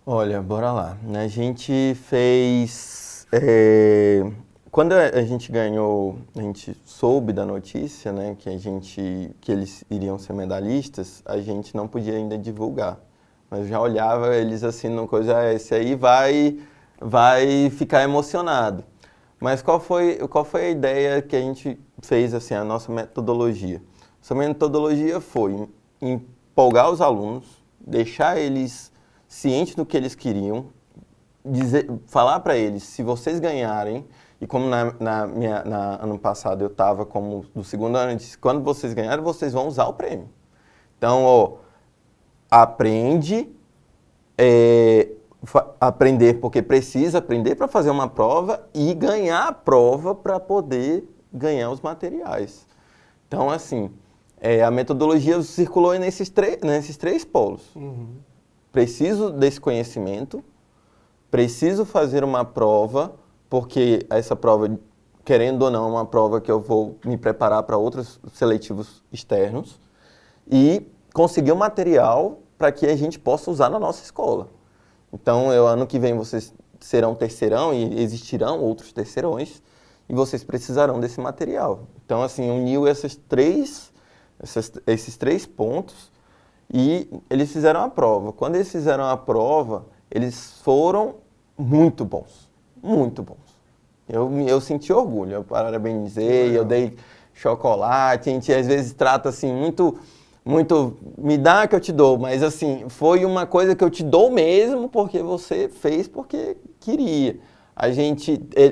Olha, bora lá. A gente fez... Quando a gente ganhou, a gente soube da notícia, né, que eles iriam ser medalhistas, a gente não podia ainda divulgar. Mas já olhava eles assim, numa coisa, esse aí vai ficar emocionado. Mas qual foi a ideia que a gente fez, assim, a nossa metodologia? Essa metodologia foi empolgar os alunos, deixar eles cientes do que eles queriam, falar para eles, se vocês ganharem, e como ano passado eu estava como do segundo ano, eu disse, quando vocês ganharem, vocês vão usar o prêmio. Então, aprender porque precisa aprender para fazer uma prova e ganhar a prova para poder ganhar os materiais. Então, assim, a metodologia circulou nesses três polos. Preciso desse conhecimento, preciso fazer uma prova, porque essa prova, querendo ou não, é uma prova que eu vou me preparar para outros seletivos externos, e conseguir o material para que a gente possa usar na nossa escola. Então, ano que vem vocês serão terceirão e existirão outros terceirões e vocês precisarão desse material. Então, assim, uniu esses três pontos e eles fizeram a prova. Quando eles fizeram a prova, eles foram muito bons, muito bons. Eu senti orgulho, eu parabenizei, eu dei chocolate, a gente às vezes trata assim muito, me dá que eu te dou, mas assim, foi uma coisa que eu te dou mesmo porque você fez porque queria.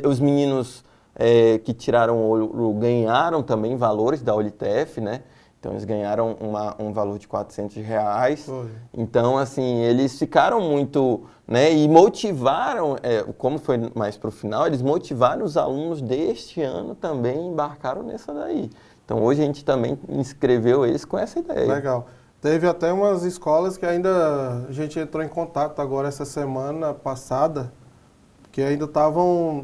Os meninos que tiraram ouro ganharam também valores da Olitef, né? Então, eles ganharam um valor de R$ 400. Foi. Então, assim, eles ficaram muito, né? E motivaram, como foi mais para o final, eles motivaram os alunos deste ano também embarcaram nessa daí. Então, hoje a gente também inscreveu eles com essa ideia. Legal. Teve até umas escolas que ainda a gente entrou em contato agora essa semana passada, que ainda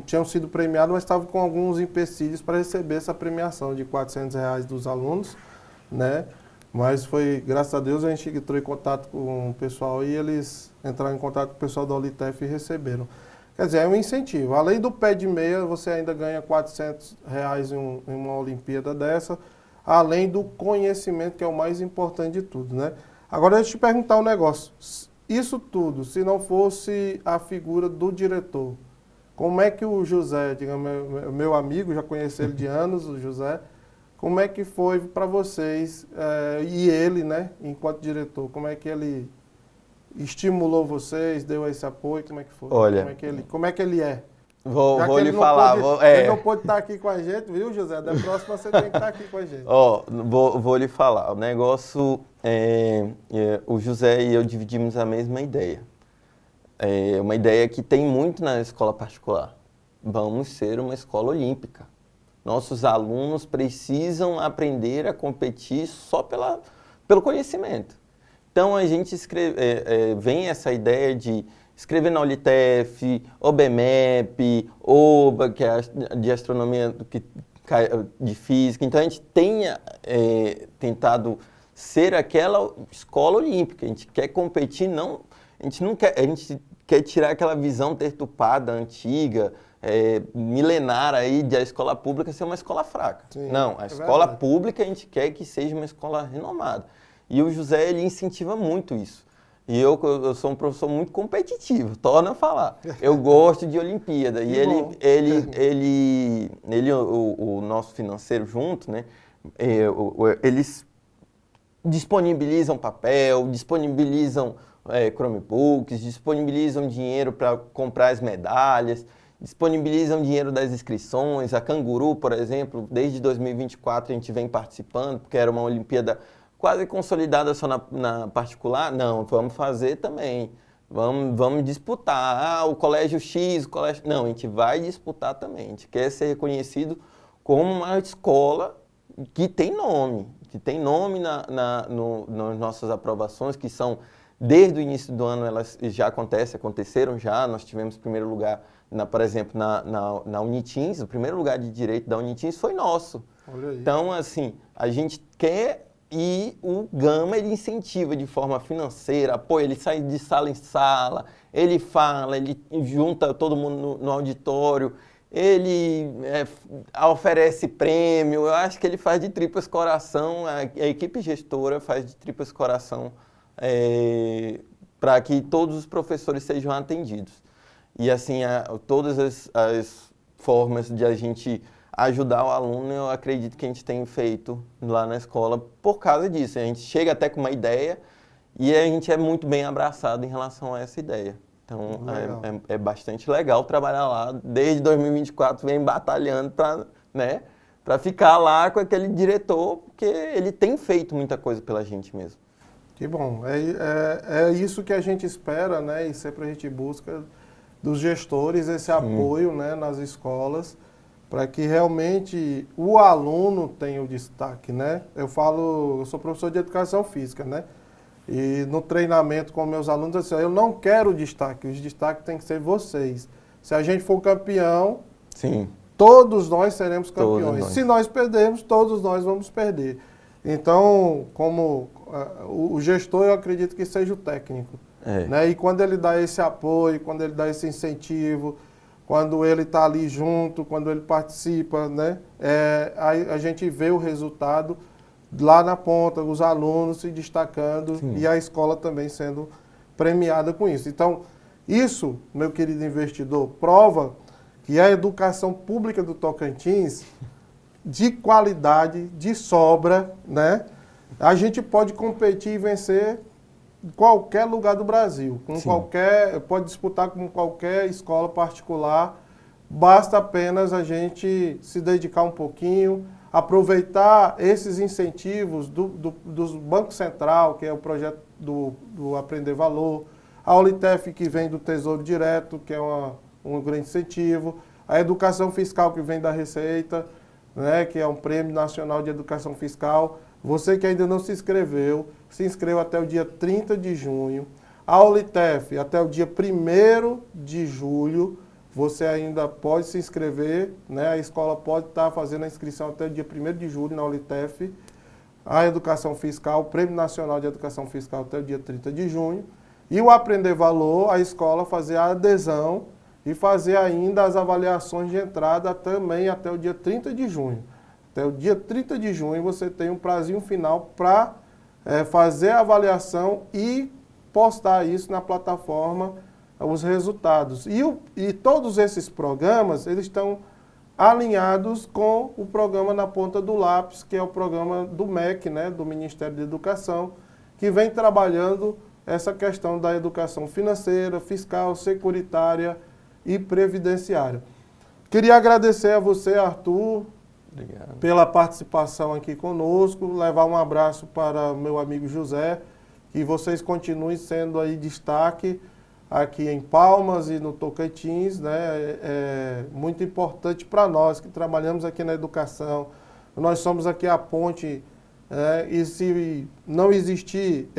tinham sido premiados, mas estavam com alguns empecilhos para receber essa premiação de R$ 400 dos alunos, né? Mas foi, graças a Deus, a gente entrou em contato com o pessoal e eles entraram em contato com o pessoal da Olitef e receberam. Quer dizer, é um incentivo. Além do pé de meia, você ainda ganha R$ 400 em uma Olimpíada dessa, além do conhecimento, que é o mais importante de tudo, né? Agora, deixa eu te perguntar um negócio. Isso tudo, se não fosse a figura do diretor, como é que o José, digamos, meu amigo, já conheci ele de anos, o José, como é que foi para vocês, e ele, né, enquanto diretor, como é que ele estimulou vocês, deu esse apoio, como é que foi? Olha, como é que ele é? Vou lhe falar. Ele não pôde estar aqui com a gente, viu, José? Da próxima você tem que estar aqui com a gente. Vou lhe falar. O negócio, o José e eu dividimos a mesma ideia. É uma ideia que tem muito na escola particular. Vamos ser uma escola olímpica. Nossos alunos precisam aprender a competir só pelo conhecimento. Então, a gente vem essa ideia de escrever na Olitef, OBMEP, OBA, que é de astronomia, de física. Então, a gente tem tentado ser aquela escola olímpica. A gente quer competir, a gente quer tirar aquela visão deturpada, antiga, milenar aí da escola pública ser uma escola fraca. Sim, não, a escola pública a gente quer que seja uma escola renomada. E o José, ele incentiva muito isso. E eu sou um professor muito competitivo, torna a falar. Eu gosto de Olimpíada. E o nosso financeiro junto, né? Eles disponibilizam papel, disponibilizam Chromebooks, disponibilizam dinheiro para comprar as medalhas, disponibilizam dinheiro das inscrições. A Canguru, por exemplo, desde 2024 a gente vem participando, porque era uma Olimpíada quase consolidada só na particular. Não, vamos fazer também. Vamos disputar. O colégio X, o colégio... Não, a gente vai disputar também. A gente quer ser reconhecido como uma escola que tem nome nas nossas aprovações, que são, desde o início do ano, elas já aconteceram já. Nós tivemos primeiro lugar, por exemplo, na Unitins, o primeiro lugar de direito da Unitins foi nosso. Olha aí. Então, assim, a gente quer... E o Gama, ele incentiva de forma financeira, apoia, ele sai de sala em sala, ele fala, ele junta todo mundo no auditório, ele oferece prêmio. Eu acho que ele faz de tripas coração, a equipe gestora faz de tripas coração para que todos os professores sejam atendidos. E assim, todas as formas de a gente ajudar o aluno, eu acredito que a gente tem feito lá na escola por causa disso. A gente chega até com uma ideia e a gente é muito bem abraçado em relação a essa ideia. Então, é bastante legal trabalhar lá. Desde 2024 vem batalhando para ficar lá com aquele diretor, porque ele tem feito muita coisa pela gente mesmo. Que bom. É isso que a gente espera, né? E sempre a gente busca dos gestores esse apoio, né, nas escolas, para que realmente o aluno tenha o destaque, né? Eu sou professor de educação física, né? E no treinamento com meus alunos, assim, eu não quero destaque, os destaques têm que ser vocês. Se a gente for campeão, sim, todos nós seremos campeões. Todos nós. Se nós perdermos, todos nós vamos perder. Então, como o gestor, eu acredito que seja o técnico. Né? E quando ele dá esse apoio, quando ele dá esse incentivo, quando ele está ali junto, quando ele participa, né? A gente vê o resultado lá na ponta, os alunos se destacando. Sim. E a escola também sendo premiada com isso. Então, isso, meu querido investidor, prova que a educação pública do Tocantins, de qualidade, de sobra, né? A gente pode competir e vencer em qualquer lugar do Brasil, pode disputar com qualquer escola particular basta apenas a gente se dedicar um pouquinho, aproveitar esses incentivos do Banco Central, que é o projeto do Aprender Valor, a Olitef, que vem do Tesouro Direto, que é um grande incentivo, a educação fiscal, que vem da Receita, né, que é um Prêmio Nacional de Educação Fiscal. Você que ainda não se inscreveu, se inscreva até o dia 30 de junho. A Olitef, até o dia 1º de julho, você ainda pode se inscrever, né? A escola pode estar fazendo a inscrição até o dia 1º de julho na Olitef. A Educação Fiscal, o Prêmio Nacional de Educação Fiscal até o dia 30 de junho. E o Aprender Valor, a escola fazer a adesão e fazer ainda as avaliações de entrada também até o dia 30 de junho. Até o dia 30 de junho você tem um prazinho final para fazer a avaliação e postar isso na plataforma, os resultados. E todos esses programas, eles estão alinhados com o programa Na Ponta do Lápis, que é o programa do MEC, né, do Ministério da Educação, que vem trabalhando essa questão da educação financeira, fiscal, securitária e previdenciária. Queria agradecer a você, Arthur, Obrigado. pela participação aqui conosco, levar um abraço para meu amigo José, que vocês continuem sendo aí destaque aqui em Palmas e no Tocantins, né? É muito importante para nós que trabalhamos aqui na educação. Nós somos aqui a ponte, e se não existir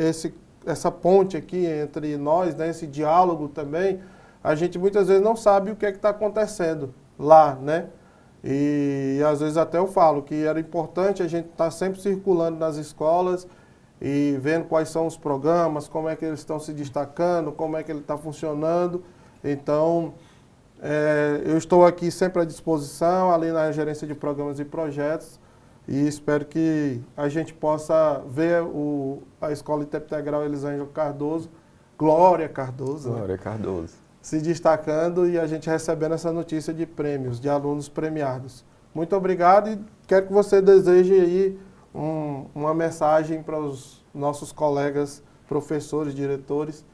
essa ponte aqui entre nós, né? Esse diálogo também, a gente muitas vezes não sabe o que é que está acontecendo lá, né? E às vezes até eu falo que era importante a gente estar sempre circulando nas escolas e vendo quais são os programas, como é que eles estão se destacando, como é que ele está funcionando. Então, eu estou aqui sempre à disposição, ali na gerência de programas e projetos, e espero que a gente possa ver a Escola Integral Elisângela Cardoso, Glória Cardoso, Glória Cardoso, se destacando e a gente recebendo essa notícia de prêmios, de alunos premiados. Muito obrigado e quero que você deseje aí uma mensagem para os nossos colegas, professores, diretores,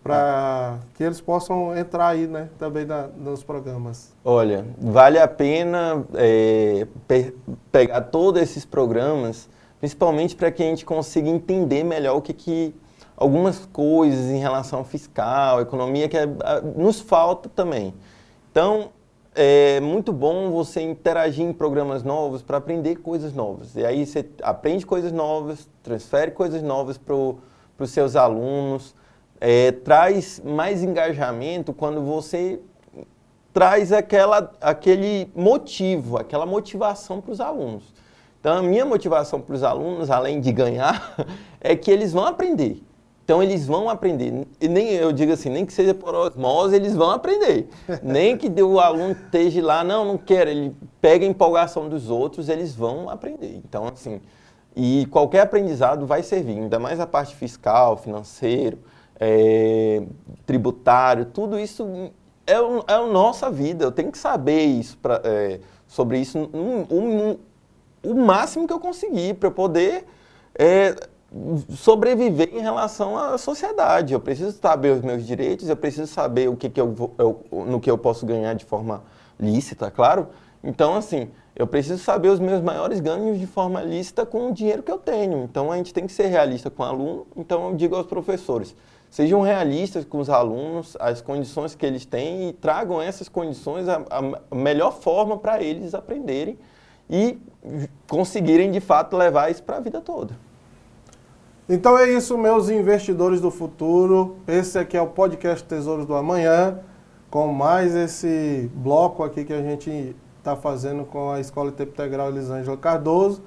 para que eles possam entrar aí, né, também nos programas. Olha, vale a pena pegar todos esses programas, principalmente para que a gente consiga entender melhor o que algumas coisas em relação ao fiscal, economia, que nos falta também. Então, é muito bom você interagir em programas novos para aprender coisas novas. E aí você aprende coisas novas, transfere coisas novas para os seus alunos, traz mais engajamento quando você traz aquele motivo, aquela motivação para os alunos. Então, a minha motivação para os alunos, além de ganhar, é que eles vão aprender. Então, eles vão aprender. E eu digo assim, nem que seja por osmose, eles vão aprender. Nem que o aluno esteja lá, não quero, ele pega a empolgação dos outros, eles vão aprender. Então, assim, e qualquer aprendizado vai servir, ainda mais a parte fiscal, financeiro, tributário, tudo isso é a nossa vida. Eu tenho que saber isso sobre isso o máximo que eu conseguir para eu poder sobreviver em relação à sociedade. Eu preciso saber os meus direitos, eu preciso saber no que eu posso ganhar de forma lícita, claro. Então, assim, eu preciso saber os meus maiores ganhos de forma lícita com o dinheiro que eu tenho. Então, a gente tem que ser realista com o aluno. Então, eu digo aos professores, sejam realistas com os alunos, as condições que eles têm e tragam essas condições a melhor forma para eles aprenderem e conseguirem, de fato, levar isso para a vida toda. Então é isso, meus investidores do futuro. Esse aqui é o podcast Tesouros do Amanhã, com mais esse bloco aqui que a gente está fazendo com a Escola Integral Elisângela Cardoso.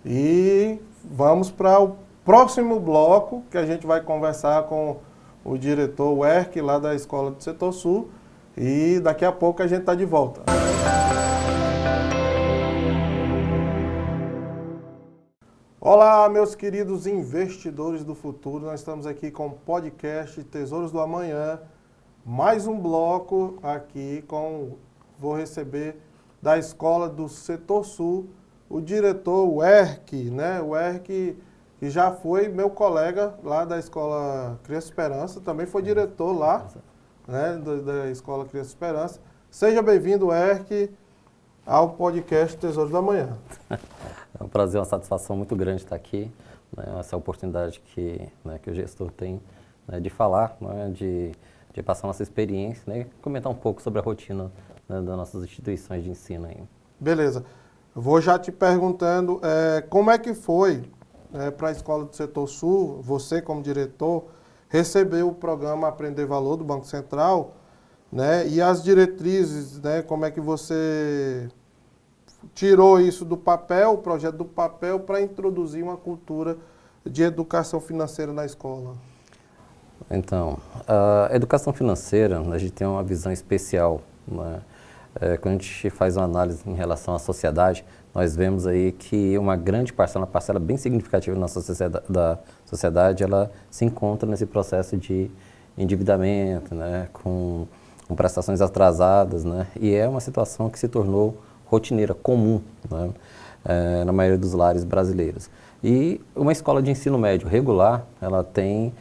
E vamos para o próximo bloco, que a gente vai conversar com o diretor Werk, lá da Escola do Setor Sul. E daqui a pouco a gente está de volta. Olá, meus queridos investidores do futuro. Nós estamos aqui com o podcast Tesouros do Amanhã. Mais um bloco aqui vou receber da Escola do Setor Sul o diretor Werk, né? O Werk, que já foi meu colega lá da Escola Criança Esperança, também foi diretor lá, né, da Escola Criança Esperança. Seja bem-vindo, Erk, ao podcast Tesouro da Manhã. É um prazer, uma satisfação muito grande estar aqui, né? Essa oportunidade que o gestor tem, né, de falar, né, de passar nossa experiência, né, e comentar um pouco sobre a rotina, né, das nossas instituições de ensino aí. Beleza. Eu vou já te perguntando como é que foi para a Escola do Setor Sul, você como diretor, receber o programa Aprender Valor do Banco Central, né, e as diretrizes, né, como é que você tirou isso do papel, o projeto do papel, para introduzir uma cultura de educação financeira na escola? Então, a educação financeira, a gente tem uma visão especial, né? Quando a gente faz uma análise em relação à sociedade, nós vemos aí que uma grande parcela, uma parcela bem significativa da sociedade, ela se encontra nesse processo de endividamento, né, com prestações atrasadas, né, e é uma situação que se tornou rotineira, comum, né, na maioria dos lares brasileiros. E uma escola de ensino médio regular, ela tem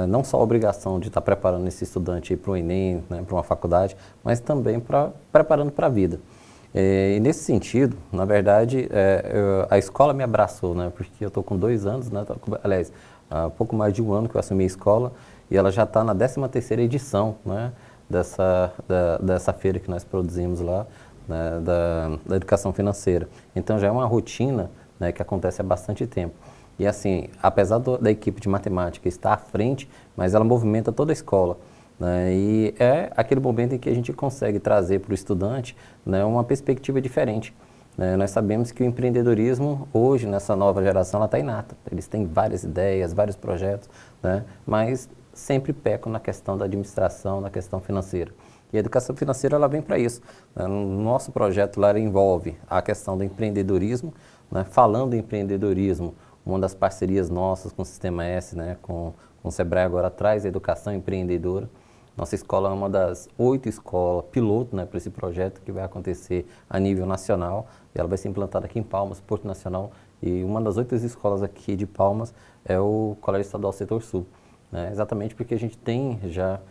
não só a obrigação de estar preparando esse estudante para o Enem, né, para uma faculdade, mas também preparando para a vida. E nesse sentido, na verdade, a escola me abraçou, né, porque eu estou com 2 anos, né, aliás, há pouco mais de 1 ano que eu assumi a escola, e ela já está na 13ª edição, né, dessa feira que nós produzimos lá, né, da educação financeira. Então já é uma rotina, né, que acontece há bastante tempo. E assim, apesar da equipe de matemática estar à frente, mas ela movimenta toda a escola, né? E é aquele momento em que a gente consegue trazer para o estudante, né, uma perspectiva diferente, né? Nós sabemos que o empreendedorismo, hoje, nessa nova geração, ela está inata. Eles têm várias ideias, vários projetos, né, mas sempre pecam na questão da administração, na questão financeira. E a educação financeira, ela vem para isso, né? No nosso projeto lá, envolve a questão do empreendedorismo, né? Falando em empreendedorismo, uma das parcerias nossas com o Sistema S, né, com o Sebrae agora traz a educação empreendedora. Nossa escola é uma das 8 escolas piloto, né, para esse projeto que vai acontecer a nível nacional. E ela vai ser implantada aqui em Palmas, Porto Nacional. E uma das 8 escolas aqui de Palmas é o Colégio Estadual Setor Sul, né, exatamente porque a gente tem já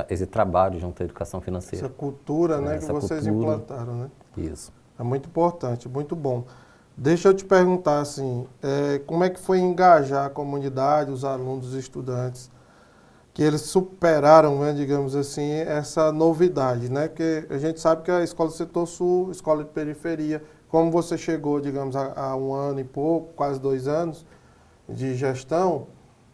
esse trabalho junto à educação financeira. Essa cultura, né, que vocês implantaram, né? Isso. É muito importante, muito bom. Deixa eu te perguntar, assim, como é que foi engajar a comunidade, os alunos, os estudantes, que eles superaram, né, digamos assim, essa novidade, né? Porque a gente sabe que a Escola do Setor Sul, escola de periferia, como você chegou, digamos, há 1 ano e pouco, quase 2 anos de gestão,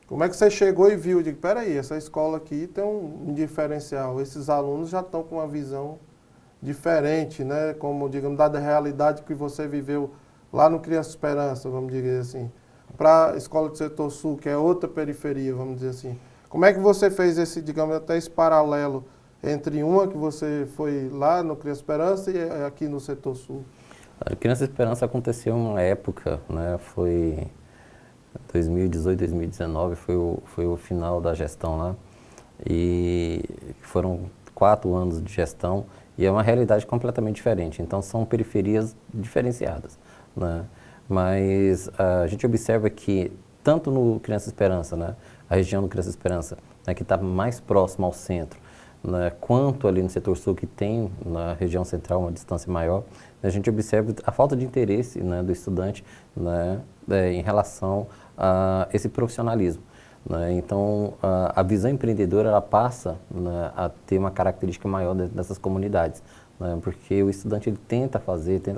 como é que você chegou e viu? Digo, peraí, essa escola aqui tem um diferencial, esses alunos já estão com uma visão diferente, né? Como, digamos, da realidade que você viveu lá no Criança Esperança, vamos dizer assim, para a Escola do Setor Sul, que é outra periferia, vamos dizer assim. Como é que você fez esse, digamos, até esse paralelo entre uma que você foi lá no Criança Esperança e aqui no Setor Sul? A Criança Esperança aconteceu em uma época, né, foi 2018, 2019, foi o final da gestão lá, e foram 4 anos de gestão, e é uma realidade completamente diferente, então são periferias diferenciadas, né? Mas a gente observa que tanto no Criança Esperança, né, a região do Criança Esperança, né, que está mais próximo ao centro, né, quanto ali no Setor Sul, que tem na região central uma distância maior, a gente observa a falta de interesse, né, do estudante, né, em relação a esse profissionalismo, né? Então, a visão empreendedora, ela passa, né, a ter uma característica maior dessas comunidades, né, porque o estudante ele tenta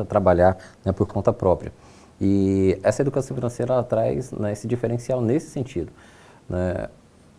trabalhar, né, por conta própria. E essa educação financeira, ela traz, né, esse diferencial nesse sentido, né?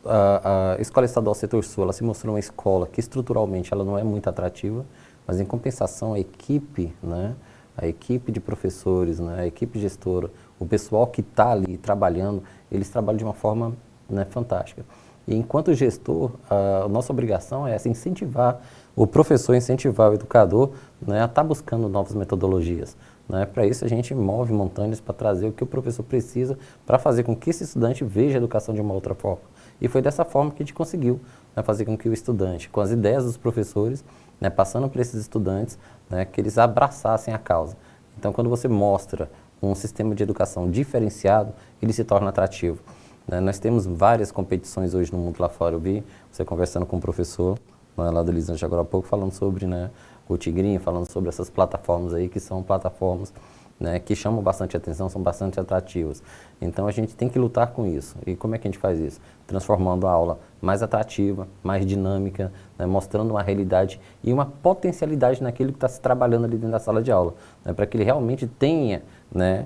A Escola Estadual Setor Sul, ela se mostrou uma escola que estruturalmente ela não é muito atrativa, mas em compensação a equipe, né, a equipe de professores, né, a equipe gestora, o pessoal que está ali trabalhando, eles trabalham de uma forma, né, fantástica. E enquanto gestor, a nossa obrigação é essa, incentivar o professor, incentivar o educador, né, a estar buscando novas metodologias, né? Para isso a gente move montanhas para trazer o que o professor precisa para fazer com que esse estudante veja a educação de uma outra forma. E foi dessa forma que a gente conseguiu, né, fazer com que o estudante, com as ideias dos professores, né, passando para esses estudantes, né, que eles abraçassem a causa. Então, quando você mostra um sistema de educação diferenciado, ele se torna atrativo, né? Nós temos várias competições hoje no mundo lá fora. Eu vi você conversando com o professor, lá do Lisandro agora há pouco, falando sobre, né, o Tigrinho, falando sobre essas plataformas aí, que são plataformas, né, que chamam bastante atenção, são bastante atrativas. Então a gente tem que lutar com isso. E como é que a gente faz isso? Transformando a aula mais atrativa, mais dinâmica, né, mostrando uma realidade e uma potencialidade naquilo que está se trabalhando ali dentro da sala de aula, né, para que ele realmente tenha, né,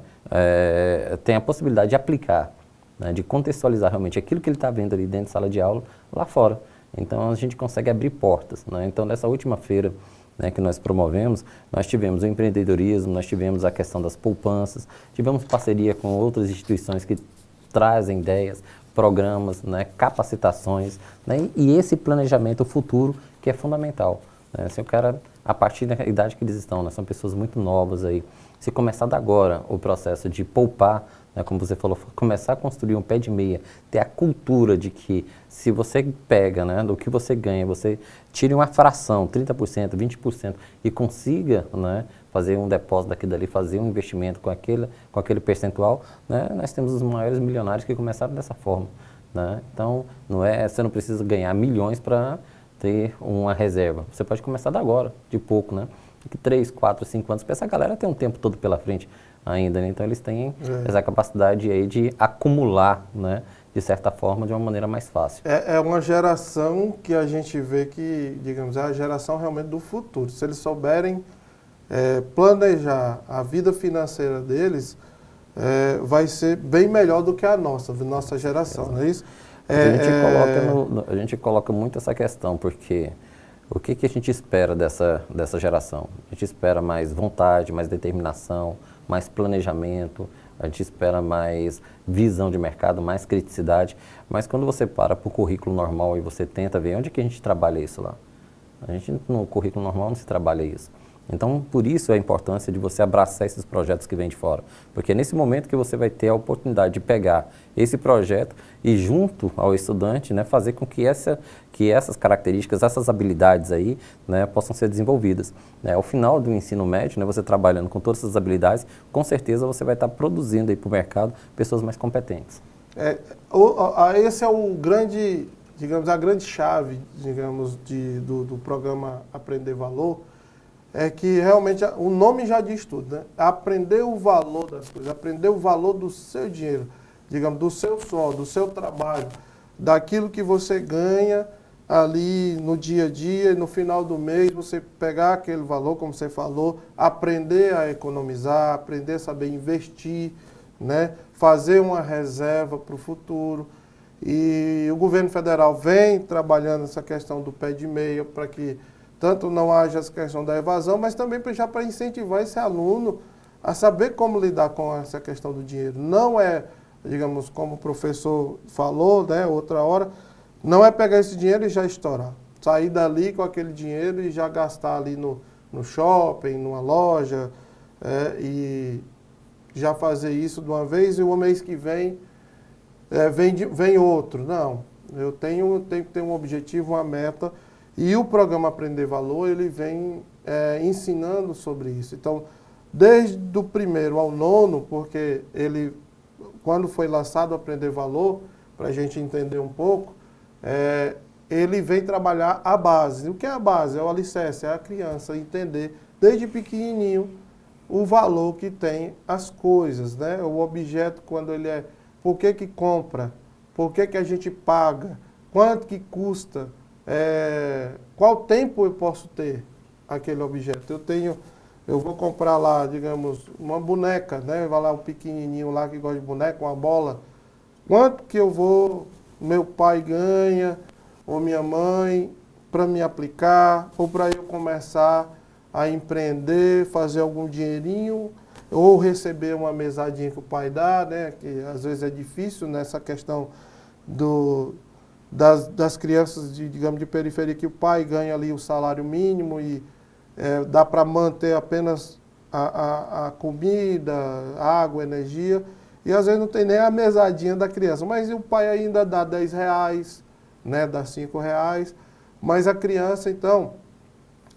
tenha a possibilidade de aplicar, né, de contextualizar realmente aquilo que ele está vendo ali dentro da sala de aula lá fora. Então a gente consegue abrir portas, né? Então nessa última feira, né, que nós promovemos, nós tivemos o empreendedorismo, nós tivemos a questão das poupanças, tivemos parceria com outras instituições que trazem ideias, programas, né, capacitações, né, e esse planejamento futuro que é fundamental, né? Se o cara, a partir da idade que eles estão, né, são pessoas muito novas aí, se começar de agora o processo de poupar, né, como você falou, começar a construir um pé de meia, ter a cultura de que se você pega, né, do que você ganha, você tire uma fração, 30%, 20%, e consiga, né, fazer um depósito daqui dali, fazer um investimento com aquele percentual, né, nós temos os maiores milionários que começaram dessa forma, né? Então, você não precisa ganhar milhões para ter uma reserva. Você pode começar de agora, de pouco, né? Que 3, 4, 5 anos, essa galera tem um tempo todo pela frente ainda, né? Então eles têm essa capacidade aí de acumular, né, de certa forma, de uma maneira mais fácil. É uma geração que a gente vê que, digamos, é a geração realmente do futuro. Se eles souberem planejar a vida financeira deles, vai ser bem melhor do que a nossa geração, não é isso? A gente coloca muito essa questão, porque o que a gente espera dessa geração? A gente espera mais vontade, mais determinação, mais planejamento, a gente espera mais visão de mercado, mais criticidade, mas quando você para o currículo normal e você tenta ver onde que a gente trabalha isso lá, a gente no currículo normal não se trabalha isso. Então, por isso a importância de você abraçar esses projetos que vêm de fora, porque é nesse momento que você vai ter a oportunidade de pegar esse projeto e junto ao estudante, né, fazer com que essas características, essas habilidades aí, né, possam ser desenvolvidas. Ao final do ensino médio, né, você trabalhando com todas essas habilidades, com certeza você vai estar produzindo aí para o mercado pessoas mais competentes. Esse é o grande, digamos, a grande chave, digamos, do programa Aprender Valor, é que realmente o nome já diz tudo, né? Aprender o valor das coisas, aprender o valor do seu dinheiro, digamos, do seu suor, do seu trabalho, daquilo que você ganha ali no dia a dia, e no final do mês você pegar aquele valor, como você falou, aprender a economizar, aprender a saber investir, né? Fazer uma reserva para o futuro. E o governo federal vem trabalhando essa questão do pé de meia para que tanto não haja essa questão da evasão, mas também já para incentivar esse aluno a saber como lidar com essa questão do dinheiro. Não é, digamos, como o professor falou, né, outra hora, não é pegar esse dinheiro e já estourar. Sair dali com aquele dinheiro e já gastar ali no shopping, numa loja, e já fazer isso de uma vez e o mês que vem vem outro. Não, eu tenho que ter um objetivo, uma meta. E o programa Aprender Valor, ele vem ensinando sobre isso. Então, desde o primeiro ao nono, porque ele, quando foi lançado o Aprender Valor, para a gente entender um pouco, ele vem trabalhar a base. O que é a base? É o alicerce, é a criança entender, desde pequenininho, o valor que tem as coisas, né? O objeto, quando ele por que compra, por que a gente paga, quanto que custa, qual tempo eu posso ter aquele objeto. Eu vou comprar lá, digamos, uma boneca, né? Vai lá um pequenininho lá que gosta de boneca, uma bola. Quanto que meu pai ganha, ou minha mãe, para me aplicar, ou para eu começar a empreender, fazer algum dinheirinho, ou receber uma mesadinha que o pai dá, né? Que às vezes é difícil nessa questão das crianças, digamos, de periferia, que o pai ganha ali o salário mínimo e dá para manter apenas a comida, água, energia, e às vezes não tem nem a mesadinha da criança, mas o pai ainda dá R$10, né, dá R$5, mas a criança, então,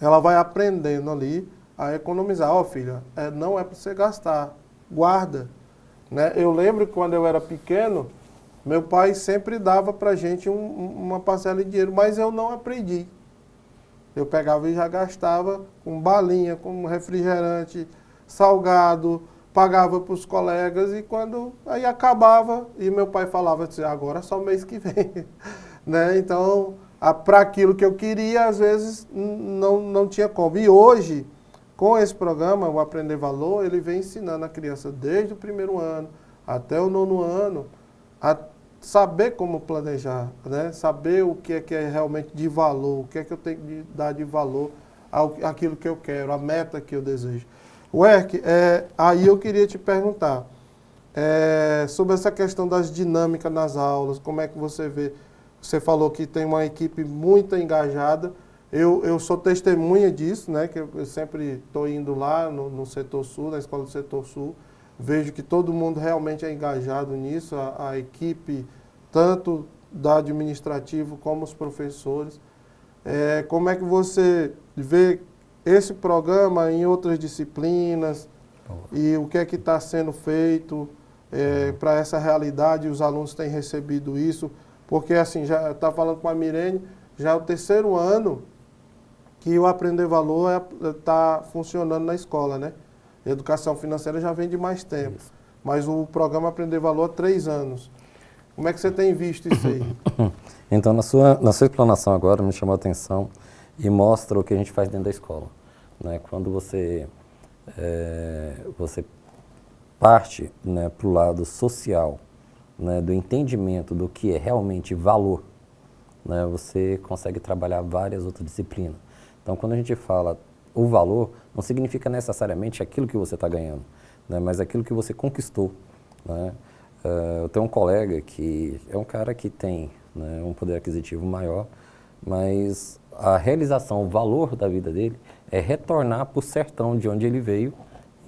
ela vai aprendendo ali a economizar. Ó, filha, não é para você gastar, guarda, né? Eu lembro que quando eu era pequeno, meu pai sempre dava para a gente uma parcela de dinheiro, mas eu não aprendi. eu pegava e já gastava com balinha, com refrigerante, salgado, pagava para os colegas e quando aí acabava, e meu pai falava assim, agora é só mês que vem. Né? Então, para aquilo que eu queria, às vezes não tinha como. E hoje, com esse programa, o Aprender Valor, ele vem ensinando a criança desde o primeiro ano até o 9º ano a saber como planejar, né? Saber o que é realmente de valor, o que é que eu tenho que dar de valor àquilo que eu quero, a meta que eu desejo. Werk, aí eu queria te perguntar sobre essa questão das dinâmicas nas aulas, como é que você vê? Você falou que tem uma equipe muito engajada, eu sou testemunha disso, né? Que eu sempre estou indo lá no Setor Sul, na Escola do Setor Sul, vejo que todo mundo realmente é engajado nisso, a equipe, tanto da administrativo como os professores. Como é que você vê esse programa em outras disciplinas e o que é que está sendo feito para essa realidade? Os alunos têm recebido isso, porque assim, já está falando com a Mirene, já é o 3º ano que o Aprender Valor está funcionando na escola, né? Educação financeira já vem de mais tempo, mas o programa Aprender Valor há 3 anos. Como é que você tem visto isso aí? Então, na sua explanação agora, me chamou a atenção e mostra o que a gente faz dentro da escola. Né? Quando você parte, né, para o lado social, né, do entendimento do que é realmente valor, né, você consegue trabalhar várias outras disciplinas. Então, quando a gente fala o valor, não significa necessariamente aquilo que você está ganhando, né, mas aquilo que você conquistou. Né? Eu tenho um colega que é um cara que tem, né, um poder aquisitivo maior, mas a realização, o valor da vida dele é retornar para o sertão de onde ele veio,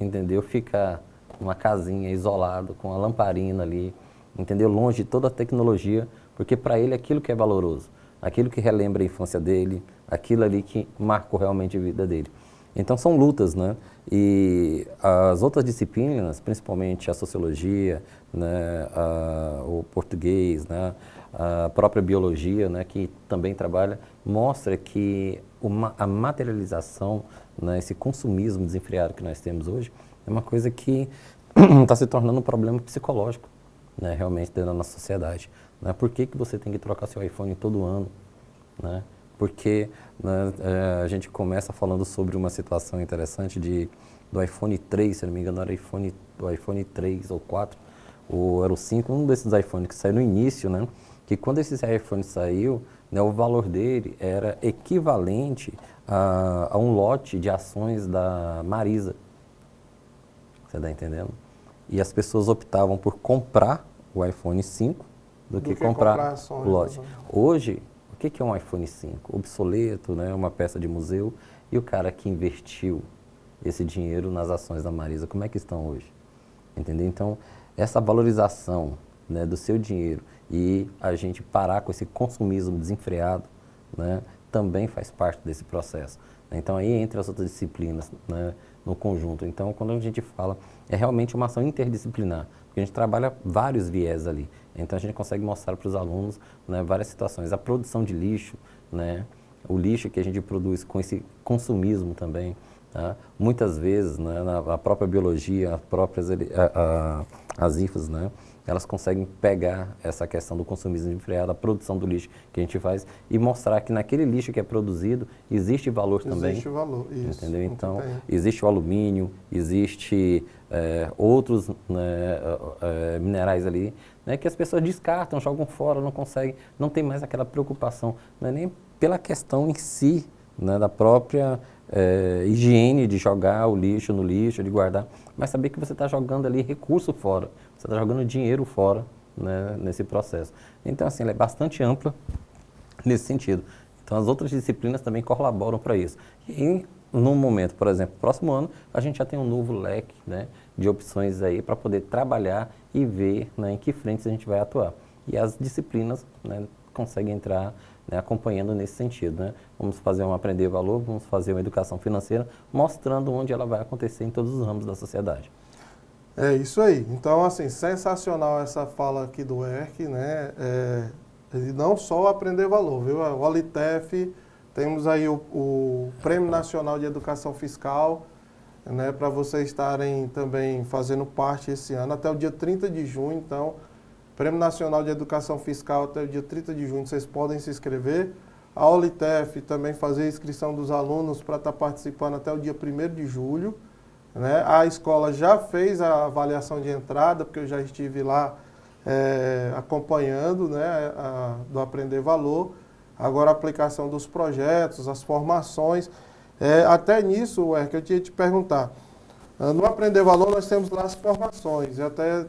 entendeu? Ficar numa casinha isolado, com a lamparina ali, entendeu? Longe de toda a tecnologia, porque para ele aquilo que é valoroso, aquilo que relembra a infância dele, aquilo ali que marcou realmente a vida dele. Então são lutas, né? E as outras disciplinas, principalmente a sociologia, né, o português, né, a própria biologia, né, que também trabalha, mostra que a materialização, né, esse consumismo desenfreado que nós temos hoje, é uma coisa que está se tornando um problema psicológico, né, realmente dentro da nossa sociedade. Né? Por que você tem que trocar seu iPhone todo ano? Né? Porque, né, a gente começa falando sobre uma situação interessante do iPhone 3, se não me engano, era o iPhone 3 ou 4, ou era o 5, um desses iPhones que saiu no início, né? Que quando esse iPhone saiu, né, o valor dele era equivalente a um lote de ações da Marisa. Você está entendendo? E as pessoas optavam por comprar o iPhone 5 do que comprar ações, o lote. né? Hoje, o que é um iPhone 5? Obsoleto, né, uma peça de museu. E o cara que investiu esse dinheiro nas ações da Marisa, como é que estão hoje? Entendeu? Então, essa valorização, né, do seu dinheiro e a gente parar com esse consumismo desenfreado, né, também faz parte desse processo. Então, aí entra as outras disciplinas, né, no conjunto. Então, quando a gente fala, é realmente uma ação interdisciplinar, porque a gente trabalha vários viés ali. Então, a gente consegue mostrar para os alunos, né, várias situações. A produção de lixo, né, o lixo que a gente produz com esse consumismo também. Tá? Muitas vezes, né, na própria biologia, as IFAs, né, elas conseguem pegar essa questão do consumismo desenfreado, a produção do lixo que a gente faz e mostrar que naquele lixo que é produzido existe valor também. Existe valor, isso. Entendeu? Então, existe o alumínio, existe outros, né, minerais ali, né, que as pessoas descartam, jogam fora, não conseguem, não tem mais aquela preocupação, não é nem pela questão em si, né, da própria higiene de jogar o lixo no lixo, de guardar, mas saber que você está jogando ali recurso fora, você está jogando dinheiro fora, né, nesse processo. Então, assim, ela é bastante ampla nesse sentido. Então, as outras disciplinas também colaboram para isso. E, no momento, por exemplo, próximo ano, a gente já tem um novo leque, né, de opções aí para poder trabalhar e ver, né, em que frentes a gente vai atuar. E as disciplinas, né, conseguem entrar, né, acompanhando nesse sentido. Né? Vamos fazer um Aprender Valor, vamos fazer uma educação financeira, mostrando onde ela vai acontecer em todos os ramos da sociedade. É isso aí. Então, assim, sensacional essa fala aqui do Werk, né? E não só Aprender Valor, viu? O Olitef temos aí o Prêmio Nacional de Educação Fiscal, né, para vocês estarem também fazendo parte esse ano, até o dia 30 de junho. Então, Prêmio Nacional de Educação Fiscal até o dia 30 de junho, vocês podem se inscrever. A Olitef também fazer a inscrição dos alunos para estar participando até o dia 1º de julho. Né? A escola já fez a avaliação de entrada, porque eu já estive lá acompanhando, né, do Aprender Valor. Agora a aplicação dos projetos, as formações. Até nisso, que eu tinha que te perguntar. No Aprender Valor nós temos lá as formações. Eu até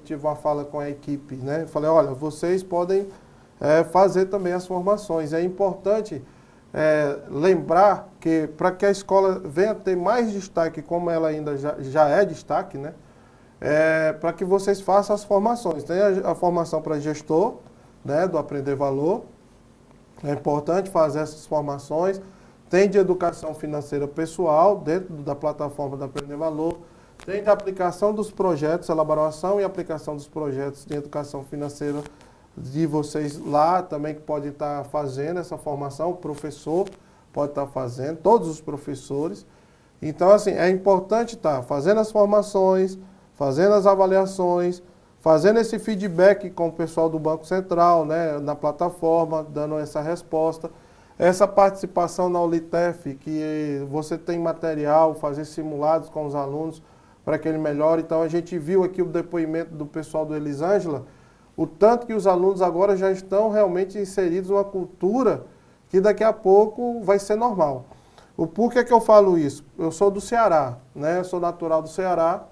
tive uma fala com a equipe, né? Falei, olha, vocês podem fazer também as formações. É importante lembrar que para que a escola venha a ter mais destaque, como ela ainda já é destaque, né? Para que vocês façam as formações. Tem a formação para gestor, né, do Aprender Valor. É importante fazer essas formações. Tem de educação financeira pessoal, dentro da plataforma do Aprender Valor. Tem de aplicação dos projetos, elaboração e aplicação dos projetos de educação financeira de vocês lá também, que pode estar fazendo essa formação. O professor pode estar fazendo, todos os professores. Então, assim, é importante estar fazendo as formações, fazendo as avaliações, fazendo esse feedback com o pessoal do Banco Central, né, na plataforma, dando essa resposta. Essa participação na Olitef, que você tem material, fazer simulados com os alunos para que ele melhore. Então, a gente viu aqui o depoimento do pessoal do Elisângela, o tanto que os alunos agora já estão realmente inseridos numa cultura que daqui a pouco vai ser normal. Por que eu falo isso? Eu sou do Ceará, né? Eu sou natural do Ceará,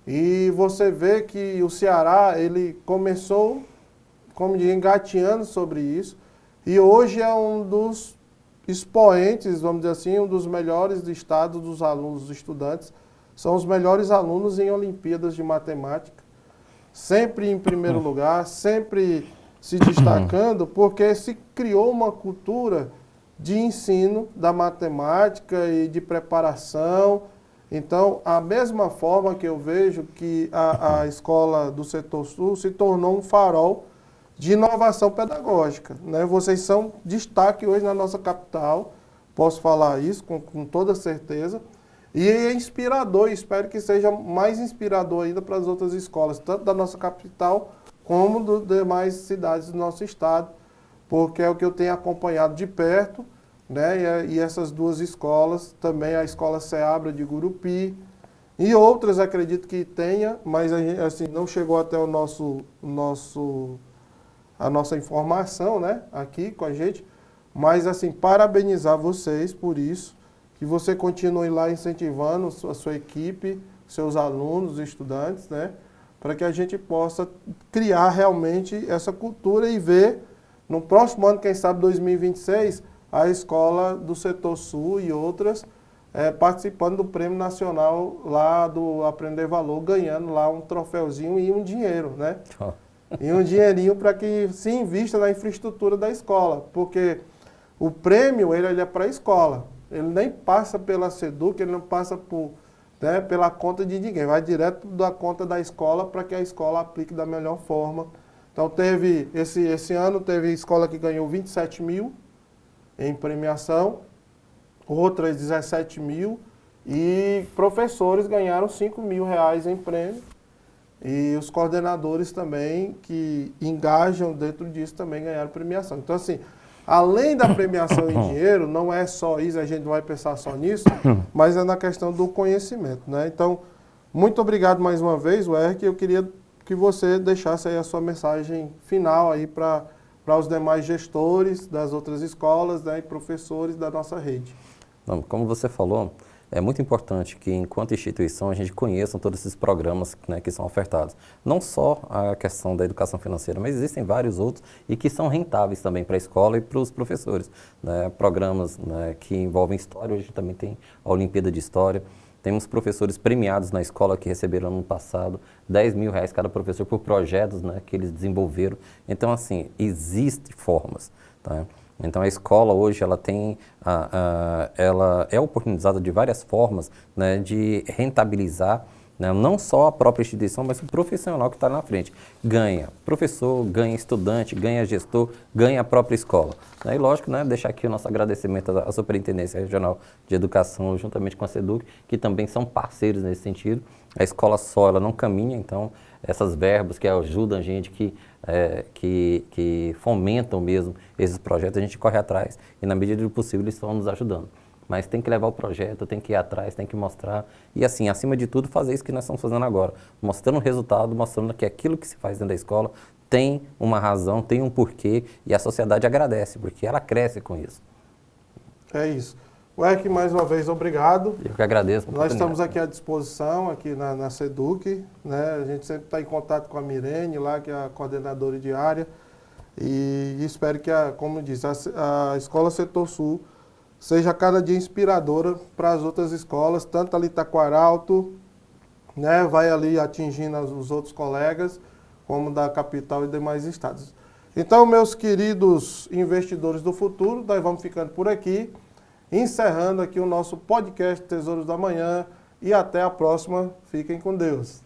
e você vê que o Ceará, ele começou, como diz, engateando sobre isso, e hoje é um dos expoentes, vamos dizer assim, um dos melhores do estado dos alunos, dos estudantes. São os melhores alunos em Olimpíadas de Matemática, sempre em primeiro lugar, sempre se destacando, porque se criou uma cultura de ensino da matemática e de preparação. Então, a mesma forma que eu vejo que a escola do Setor Sul se tornou um farol de inovação pedagógica, né? Vocês são destaque hoje na nossa capital, posso falar isso com toda certeza, e é inspirador, e espero que seja mais inspirador ainda para as outras escolas, tanto da nossa capital como das demais cidades do nosso estado, porque é o que eu tenho acompanhado de perto, né? E essas duas escolas, também a Escola Seabra de Gurupi, e outras acredito que tenha, mas assim, não chegou até a nossa informação, né, aqui com a gente, mas assim, parabenizar vocês por isso, que você continue lá incentivando a sua equipe, seus alunos, os estudantes, né, para que a gente possa criar realmente essa cultura e ver no próximo ano, quem sabe 2026, a escola do Setor Sul e outras participando do Prêmio Nacional lá do Aprender Valor, ganhando lá um troféuzinho e um dinheiro, né? E um dinheirinho para que se invista na infraestrutura da escola, porque o prêmio ele é para a escola, ele nem passa pela SEDUC, ele não passa pela conta de ninguém, vai direto da conta da escola para que a escola aplique da melhor forma. Então teve, esse ano teve escola que ganhou 27 mil em premiação, outras 17 mil, e professores ganharam 5 mil reais em prêmio, e os coordenadores também, que engajam dentro disso, também ganharam premiação. Então, assim, além da premiação em dinheiro, não é só isso, a gente não vai pensar só nisso, mas é na questão do conhecimento, né? Então, muito obrigado mais uma vez, Werk. Eu queria que você deixasse aí a sua mensagem final aí para os demais gestores das outras escolas, né, e professores da nossa rede. Não, como você falou, é muito importante que, enquanto instituição, a gente conheça todos esses programas, né, que são ofertados. Não só a questão da educação financeira, mas existem vários outros e que são rentáveis também para a escola e para os professores, né? Programas, né, que envolvem história, hoje também tem a Olimpíada de História. Temos professores premiados na escola que receberam ano passado 10 mil reais cada professor por projetos, né, que eles desenvolveram. Então, assim, existem formas, tá? Então, a escola hoje, ela tem, ela é oportunizada de várias formas, né, de rentabilizar né? Não só a própria instituição, mas o profissional que está na frente. Ganha professor, ganha estudante, ganha gestor, ganha a própria escola. E lógico, né, deixar aqui o nosso agradecimento à Superintendência Regional de Educação, juntamente com a SEDUC, que também são parceiros nesse sentido. A escola só, ela não caminha, então essas verbas que ajudam a gente, que fomentam mesmo esses projetos, a gente corre atrás e na medida do possível eles estão nos ajudando. Mas tem que levar o projeto, tem que ir atrás, tem que mostrar e assim, acima de tudo, fazer isso que nós estamos fazendo agora, mostrando o resultado, mostrando que aquilo que se faz dentro da escola tem uma razão, tem um porquê e a sociedade agradece, porque ela cresce com isso. É isso. Weck, mais uma vez, obrigado. Eu que agradeço. Nós estamos aqui à disposição, aqui na SEDUC, né? A gente sempre está em contato com a Mirene, lá, que é a coordenadora de área, e espero que, como eu disse, a Escola Setor Sul seja cada dia inspiradora para as outras escolas, tanto ali Taquaralto, né? Vai ali atingindo os outros colegas, como da capital e demais estados. Então, meus queridos investidores do futuro, nós vamos ficando por aqui, encerrando aqui o nosso podcast Tesouros da Manhã e até a próxima. Fiquem com Deus.